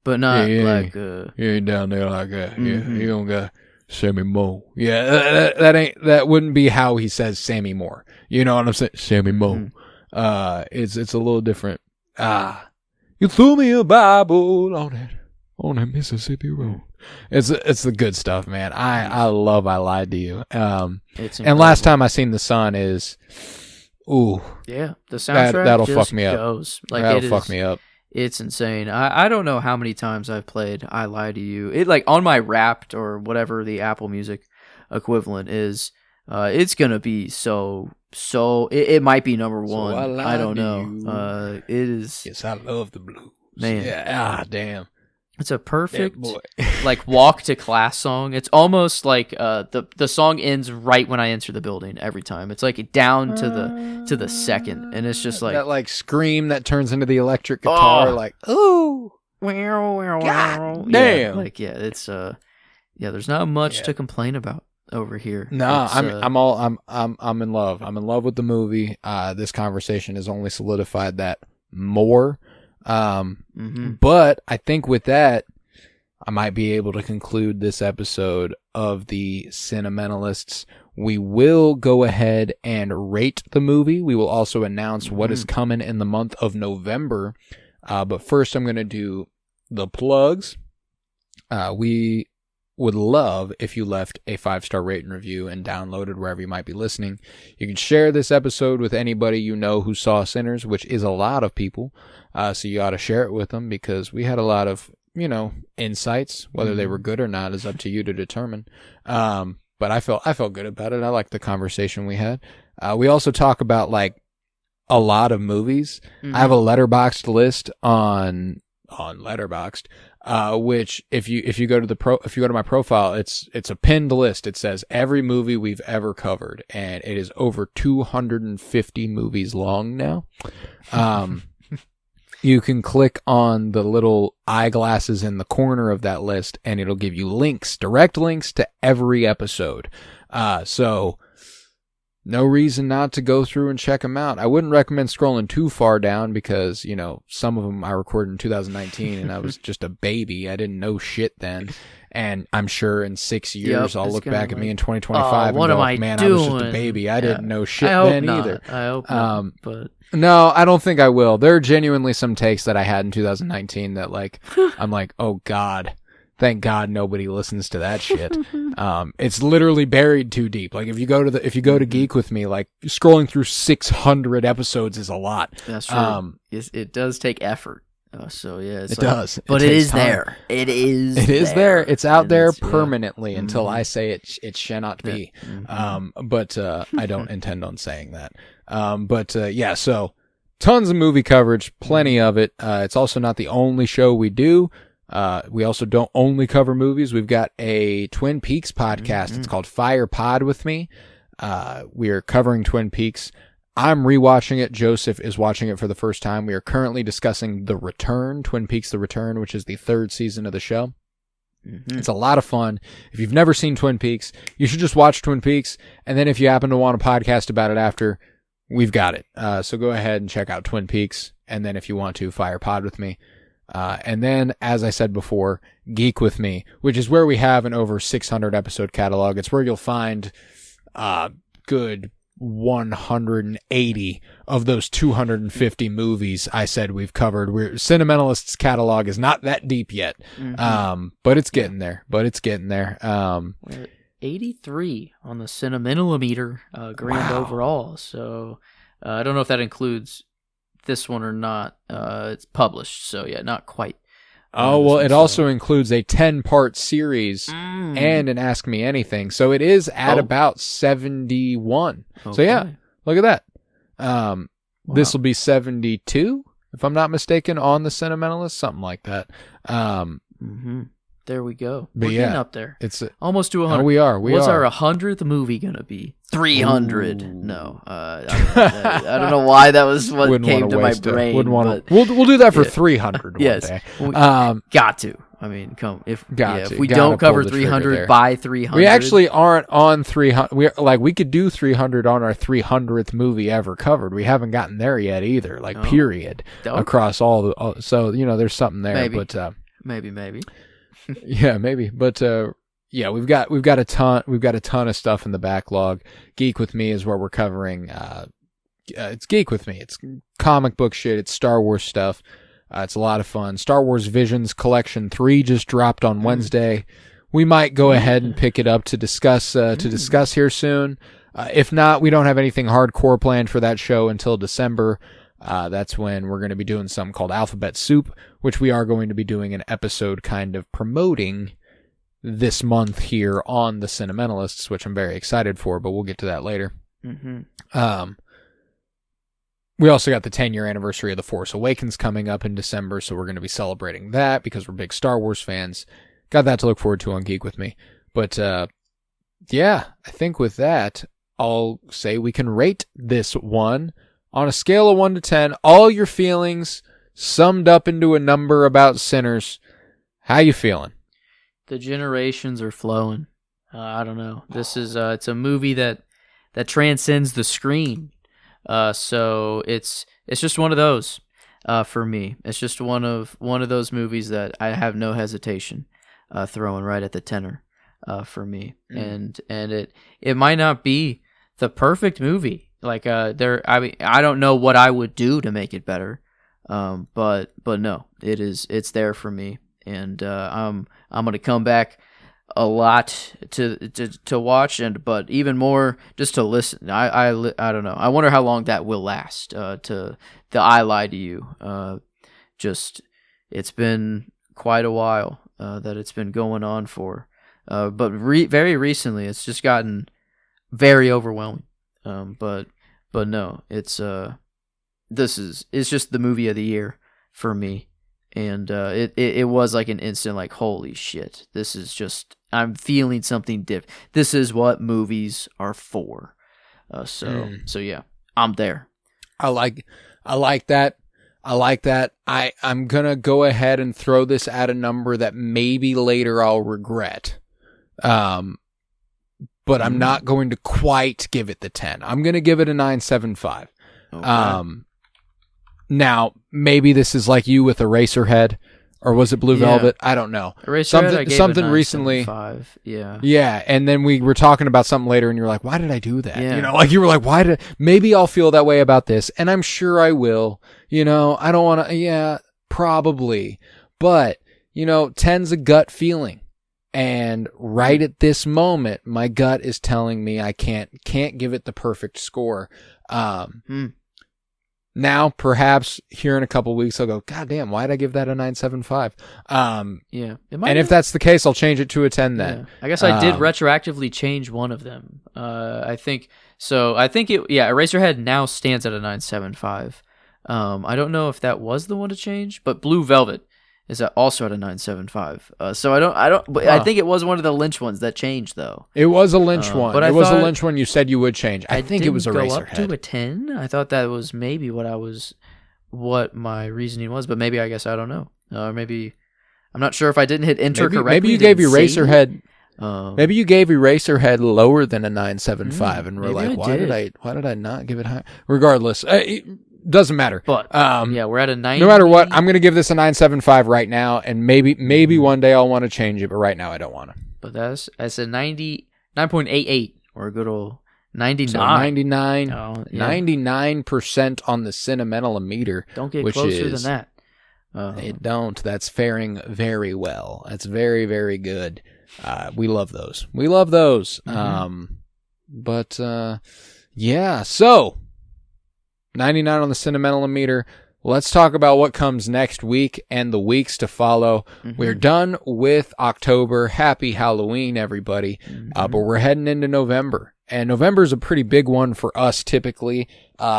Speaker 2: But not
Speaker 1: he ain't down there like that. Yeah, he don't got Sammy Moe. Yeah, that wouldn't be how he says Sammy Moore. You know what I'm saying? Sammy Moe. It's a little different. You threw me a Bible on that Mississippi road. It's the good stuff, man. I love I Lied to You. And last time I seen The Sun is,
Speaker 2: yeah, the soundtrack
Speaker 1: that'll
Speaker 2: just
Speaker 1: fuck me up.
Speaker 2: Goes.
Speaker 1: That'll fuck me up.
Speaker 2: It's insane. I don't know how many times I've played I Lie to You. It on my Wrapped or whatever the Apple Music equivalent is. It's gonna be so. It might be number one. I don't know. It is.
Speaker 1: Yes, I love the blues.
Speaker 2: Man,
Speaker 1: yeah. Damn.
Speaker 2: It's a perfect walk to class song. It's almost like the song ends right when I enter the building every time. It's down to the second, and it's just
Speaker 1: that scream that turns into the electric guitar. Ooh, God damn.
Speaker 2: It's there's not much to complain about over here.
Speaker 1: No, I'm in love. I'm in love with the movie. This conversation has only solidified that more. But I think with that, I might be able to conclude this episode of the Cinementalists. We will go ahead and rate the movie. We will also announce what is coming in the month of November. But first I'm going to do the plugs. We would love if you left a 5-star rating review and downloaded wherever you might be listening. You can share this episode with anybody you know who saw Sinners, which is a lot of people. So you ought to share it with them because we had a lot of, insights. Whether they were good or not is up to you to determine. But I felt good about it. I liked the conversation we had. We also talk about a lot of movies. I have a Letterboxd list on Letterboxd. Which if you go to my profile, it's a pinned list. It says every movie we've ever covered, and it is over 250 movies long now. You can click on the little eyeglasses in the corner of that list, and it'll give you direct links to every episode. So no reason not to go through and check them out. I wouldn't recommend scrolling too far down because, some of them I recorded in 2019 and I was just a baby. I didn't know shit then. And I'm sure in 6 years I'll look back at me in 2025 and go, man, I was just a baby. I didn't know shit then either.
Speaker 2: I hope not, but...
Speaker 1: No, I don't think I will. There are genuinely some takes that I had in 2019 that I'm like, oh God, Thank God nobody listens to that shit. It's literally buried too deep. Like if you go to Geek With Me, like scrolling through 600 episodes is a lot.
Speaker 2: That's true. It does take effort. So yeah,
Speaker 1: it does.
Speaker 2: But it is there. It is.
Speaker 1: It is there. It's out there permanently until I say it shall be. But I don't intend on saying that. Yeah. So tons of movie coverage, plenty of it. It's also not the only show we do. We also don't only cover movies. We've got a Twin Peaks podcast. It's called Fire Pod With Me. We are covering Twin Peaks. I'm rewatching it. Joseph is watching it for the first time. We are currently discussing The Return, Twin Peaks The Return, which is the 3rd season of the show. It's a lot of fun. If you've never seen Twin Peaks, you should just watch Twin Peaks. And then if you happen to want a podcast about it after, we've got it. So go ahead and check out Twin Peaks. And then if you want to, Fire Pod With Me. And then, as I said before, Geek With Me, which is where we have an over 600 episode catalog. It's where you'll find good 180 of those 250 movies I said we've covered. Cinementalists catalog is not that deep yet, but it's getting there. We're
Speaker 2: at 83 on the Cinementimeter grand overall. So I don't know if that includes this one or not. It's published, so yeah, not quite.
Speaker 1: Oh, well, it also includes a 10-part series and an Ask Me Anything. So it is at about 71. Okay. So yeah, look at that. This will be 72, if I'm not mistaken, on the Cinementalists, something like that.
Speaker 2: There we go.
Speaker 1: We're
Speaker 2: getting up there.
Speaker 1: It's
Speaker 2: almost to 100.
Speaker 1: Oh, we are.
Speaker 2: What's our 100th movie gonna be? 300. Ooh. No, I don't know why that was what came to my brain.
Speaker 1: We'll do that for 300 one day.
Speaker 2: Got to. I mean, if we don't cover 300 by 300,
Speaker 1: we actually aren't on 300. We could do 300 on our 300th movie ever covered. We haven't gotten there yet either. Period across all the. So there's something there.
Speaker 2: Maybe.
Speaker 1: But
Speaker 2: maybe.
Speaker 1: Yeah, maybe. But yeah, we've got a ton of stuff in the backlog. Geek With Me is where we're covering. It's Geek With Me. It's comic book shit. It's Star Wars stuff. It's a lot of fun. Star Wars Visions Collection 3 just dropped on Wednesday. We might go ahead and pick it up to discuss here soon. If not, we don't have anything hardcore planned for that show until December. That's when we're going to be doing something called Alphabet Soup, which we are going to be doing an episode kind of promoting this month here on the Cinementalists, which I'm very excited for, but we'll get to that later. We also got the 10-year anniversary of The Force Awakens coming up in December, so we're going to be celebrating that because we're big Star Wars fans. Got that to look forward to on Geek With Me. But yeah, I think with that, I'll say we can rate this one on a scale of 1 to 10. All your feelings summed up into a number about Sinners. How you feeling?
Speaker 2: The generations are flowing. I don't know. This is it's a movie that transcends the screen. So it's just one of those for me. It's just one of those movies that I have no hesitation throwing right at the tenor for me. And it might not be the perfect movie. I don't know what I would do to make it better. But no, it's there for me. And I'm gonna come back a lot to watch, but even more just to listen. I don't know. I wonder how long that will last. To the I Lie to You. It's been quite a while that it's been going on for. But very recently, it's just gotten very overwhelming. But no, it's just the movie of the year for me. And it was like an instant, like, holy shit, this is just, I'm feeling something different. This is what movies are for. So yeah, I'm there.
Speaker 1: I like that. I'm going to go ahead and throw this at a number that maybe later I'll regret. But I'm not going to quite give it the 10. I'm going to give it a 9.75. Okay. Now, maybe this is like you with Eraserhead, or was it Blue Velvet? I don't know.
Speaker 2: Eraserhead,
Speaker 1: something recently. Yeah, and then we were talking about something later, and you're like, "Why did I do that?"
Speaker 2: Yeah.
Speaker 1: You were like, "Why did?" Maybe I'll feel that way about this, and I'm sure I will. I don't want to. Yeah, probably, but 10's a gut feeling. And right at this moment, my gut is telling me I can't give it the perfect score. Now, perhaps here in a couple weeks, I'll go, God damn, why did I give that a 9.75?
Speaker 2: Yeah.
Speaker 1: And if that's the case, I'll change it to a 10 then.
Speaker 2: Yeah. I guess I did retroactively change one of them. I think Eraserhead now stands at a 9.75. I don't know if that was the one to change, but Blue Velvet is also at a 9.75. So I think it was one of the Lynch ones that changed though.
Speaker 1: It was a Lynch one.
Speaker 2: But
Speaker 1: it was a Lynch one you said you would change. I think it was Eraserhead.
Speaker 2: Go up to a 10. I thought that was maybe what my reasoning was, but maybe I guess I don't know. Or maybe I'm not sure if I didn't hit enter correctly.
Speaker 1: Maybe you gave Eraserhead. Maybe you gave Eraserhead lower than a 9.75, and we're like, why did I not give it higher? Regardless, it doesn't matter.
Speaker 2: But we're at a 9.
Speaker 1: No matter what, I'm going to give this a 9.75 right now, and maybe one day I'll want to change it, but right now I don't want to.
Speaker 2: But that's a 9.88 or a good old 99.
Speaker 1: So 99, 99% on the Cinementalists.
Speaker 2: Don't get closer than that.
Speaker 1: It don't. That's faring very well. That's very, very good. We love those. Yeah. So 99 on the Cinementalists. Let's talk about what comes next week and the weeks to follow. We're done with October. Happy Halloween, everybody. But we're heading into November. And November is a pretty big one for us typically.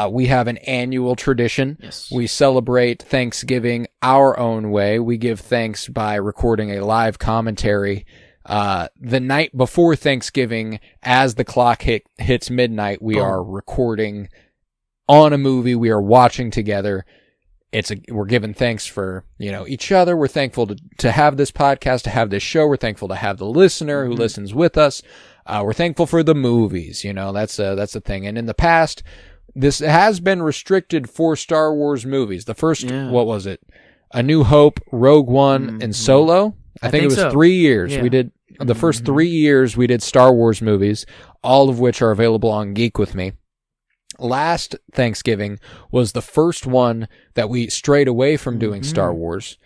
Speaker 1: We have an annual tradition.
Speaker 2: Yes.
Speaker 1: We celebrate Thanksgiving our own way. We give thanks by recording a live commentary the night before Thanksgiving. As the clock hits midnight, we are recording on a movie we are watching together. We're giving thanks for, each other. We're thankful to have this podcast, to have this show. We're thankful to have the listener who listens with us. We're thankful for the movies. That's a thing. And in the past, this has been restricted for Star Wars movies. The first, what was it? A New Hope, Rogue One, and Solo. I think it was
Speaker 2: so.
Speaker 1: 3 years.
Speaker 2: Yeah.
Speaker 1: We did the first 3 years we did Star Wars movies, all of which are available on Geek With Me. Last Thanksgiving was the first one that we strayed away from doing Star Wars,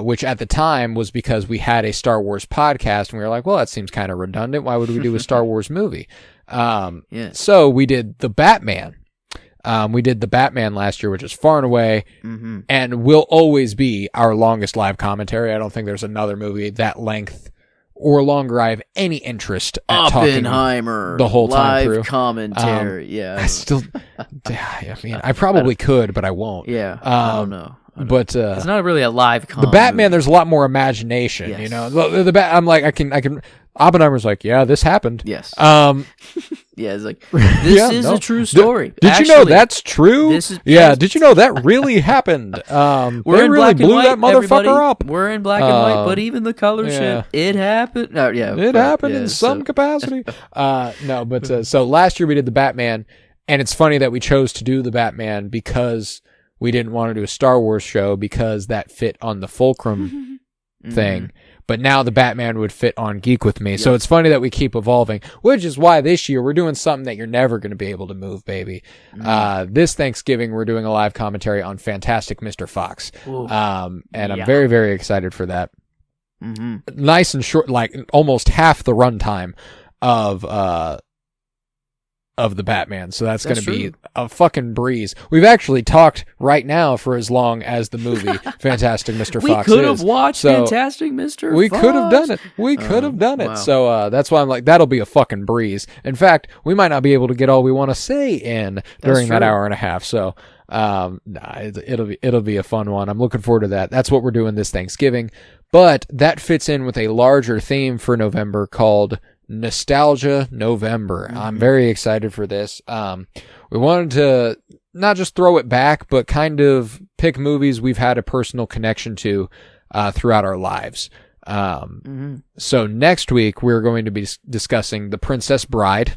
Speaker 1: which at the time was because we had a Star Wars podcast, and we were like, well, that seems kind of redundant. Why would we do a Star Wars movie? So we did the Batman. We did the Batman last year, which is far and away, and will always be our longest live commentary. I don't think there's another movie that length or longer I have any interest at
Speaker 2: Oppenheimer,
Speaker 1: talking the whole time through.
Speaker 2: Live commentary,
Speaker 1: I still, I probably could, but I won't.
Speaker 2: Yeah, I don't know.
Speaker 1: But
Speaker 2: it's not really a live commentary.
Speaker 1: The Batman, there's a lot more imagination.
Speaker 2: Yes.
Speaker 1: I'm like, I can. Oppenheimer's like, yeah, this happened.
Speaker 2: Yes. Yeah, it's like, this is a true story.
Speaker 1: Did you know that's true?
Speaker 2: Yes.
Speaker 1: Did you know that really happened?
Speaker 2: We're
Speaker 1: they
Speaker 2: in
Speaker 1: really
Speaker 2: black
Speaker 1: blew
Speaker 2: and white,
Speaker 1: that motherfucker
Speaker 2: everybody.
Speaker 1: up.
Speaker 2: We're in black and white, but even the color shift, it happened. No,
Speaker 1: it happened in some capacity. So last year we did the Batman, and it's funny that we chose to do the Batman because we didn't want to do a Star Wars show because that fit on the Fulcrum thing. But now the Batman would fit on Geek With Me. Yep. So it's funny that we keep evolving, which is why this year we're doing something that you're never going to be able to move, baby. This Thanksgiving, we're doing a live commentary on Fantastic Mr. Fox. And I'm very, very excited for that. Nice and short, like almost half the runtime of the Batman. So that's going to be a fucking breeze. We've actually talked right now for as long as the movie Fantastic Mr. Fox is.
Speaker 2: We could have watched Fantastic Mr. Fox.
Speaker 1: We could have done it. We could have done it. Wow. So that's why I'm like, that'll be a fucking breeze. In fact, we might not be able to get all we want to say in during that hour and a half. So it'll be a fun one. I'm looking forward to that. That's what we're doing this Thanksgiving. But that fits in with a larger theme for November called Nostalgia November. I'm very excited for this. We wanted to not just throw it back, but kind of pick movies we've had a personal connection to throughout our lives. So next week we're going to be discussing The Princess Bride.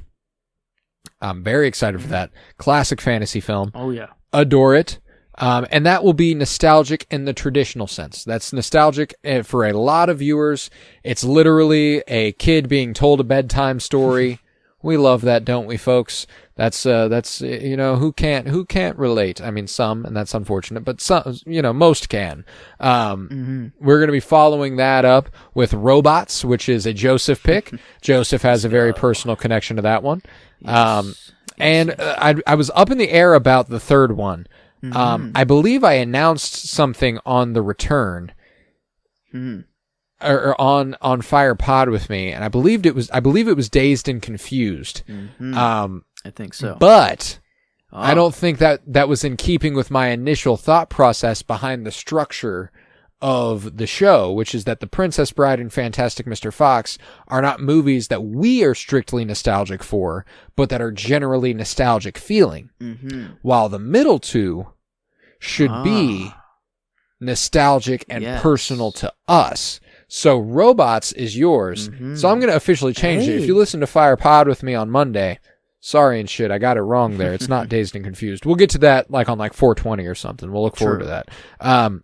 Speaker 1: I'm very excited for that. Classic fantasy film.
Speaker 2: Oh yeah.
Speaker 1: Adore it. And that will be nostalgic in the traditional sense. That's nostalgic for a lot of viewers. It's literally a kid being told a bedtime story We love that, don't we, folks? That's who can't relate? I mean, some, and that's unfortunate, but some, most can. We're going to be following that up with Robots, which is a Joseph pick. Joseph has a very personal connection to that one.
Speaker 2: Yes.
Speaker 1: I was up in the air about the third one. I believe I announced something on the return, or on Fire Pod with me, and I believe it was Dazed and Confused.
Speaker 2: I think so,
Speaker 1: but I don't think that was in keeping with my initial thought process behind the structure of the show, which is that The Princess Bride and Fantastic Mr. Fox are not movies that we are strictly nostalgic for, but that are generally nostalgic feeling, while the middle two should be nostalgic and personal to us. So Robots is yours. So I'm going to officially change it. If you listen to Fire Pod with me on Monday, sorry and shit, I got it wrong there. It's not Dazed and Confused. We'll get to that on 420 or something. We'll look forward to that.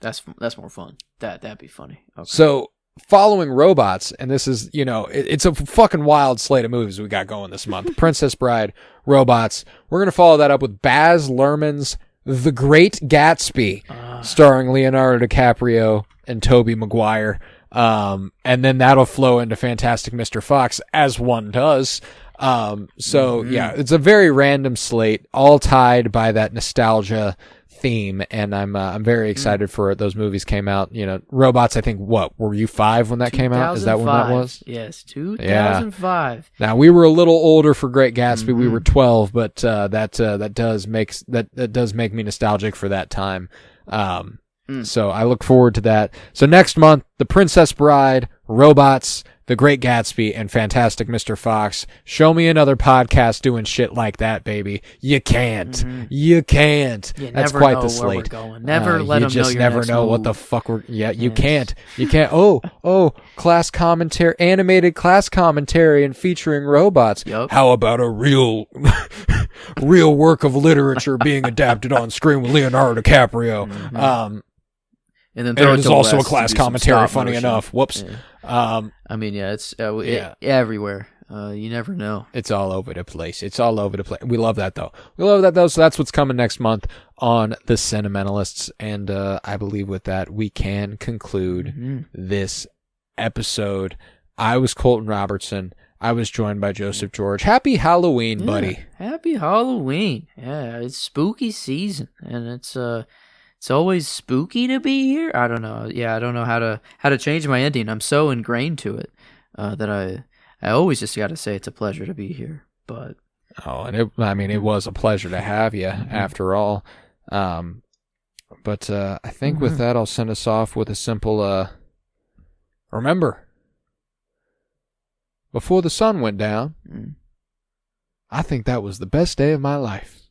Speaker 2: That's more fun. That'd be funny. Okay.
Speaker 1: So following Robots, and this is, it's a fucking wild slate of movies we got going this month. Princess Bride, Robots. We're going to follow that up with Baz Luhrmann's The Great Gatsby, starring Leonardo DiCaprio and Tobey Maguire. And then that'll flow into Fantastic Mr. Fox, as one does. Yeah, it's a very random slate, all tied by that nostalgia theme, and I'm very excited for it. Those movies came out, Robots, I think, were you 5 when that came out? Is that when that was?
Speaker 2: Yes, 2005.
Speaker 1: Yeah. Now, we were a little older for Great Gatsby. We were 12, but that does make me nostalgic for that time. So I look forward to that. So next month, The Princess Bride, Robots, The Great Gatsby, and Fantastic Mr. Fox. Show me another podcast doing shit like that, baby. You can't. You can't. That's quite the slate.
Speaker 2: Never let them know
Speaker 1: you just
Speaker 2: your
Speaker 1: never
Speaker 2: next
Speaker 1: know
Speaker 2: move.
Speaker 1: what the fuck we're. Yeah, you can't. You can't. Oh, class commentary, animated class commentary, and featuring robots.
Speaker 2: Yep.
Speaker 1: How about a real work of literature being adapted on screen with Leonardo DiCaprio?
Speaker 2: And then
Speaker 1: and it is also a class commentary. Funny enough. Whoops.
Speaker 2: Yeah. It's everywhere. You never know.
Speaker 1: It's all over the place. We love that though. So that's what's coming next month on the Cinementalists. And I believe with that we can conclude this episode. I was Colton Robertson. I was joined by Joseph George. Happy Halloween, buddy.
Speaker 2: Happy Halloween. Yeah, it's spooky season, and it's always spooky to be here. I don't know. Yeah, I don't know how to change my ending. I'm so ingrained to it that I always just got to say it's a pleasure to be here. But
Speaker 1: it was a pleasure to have you after all. But I think with that, I'll send us off with a simple. Remember, before the sun went down, I think that was the best day of my life.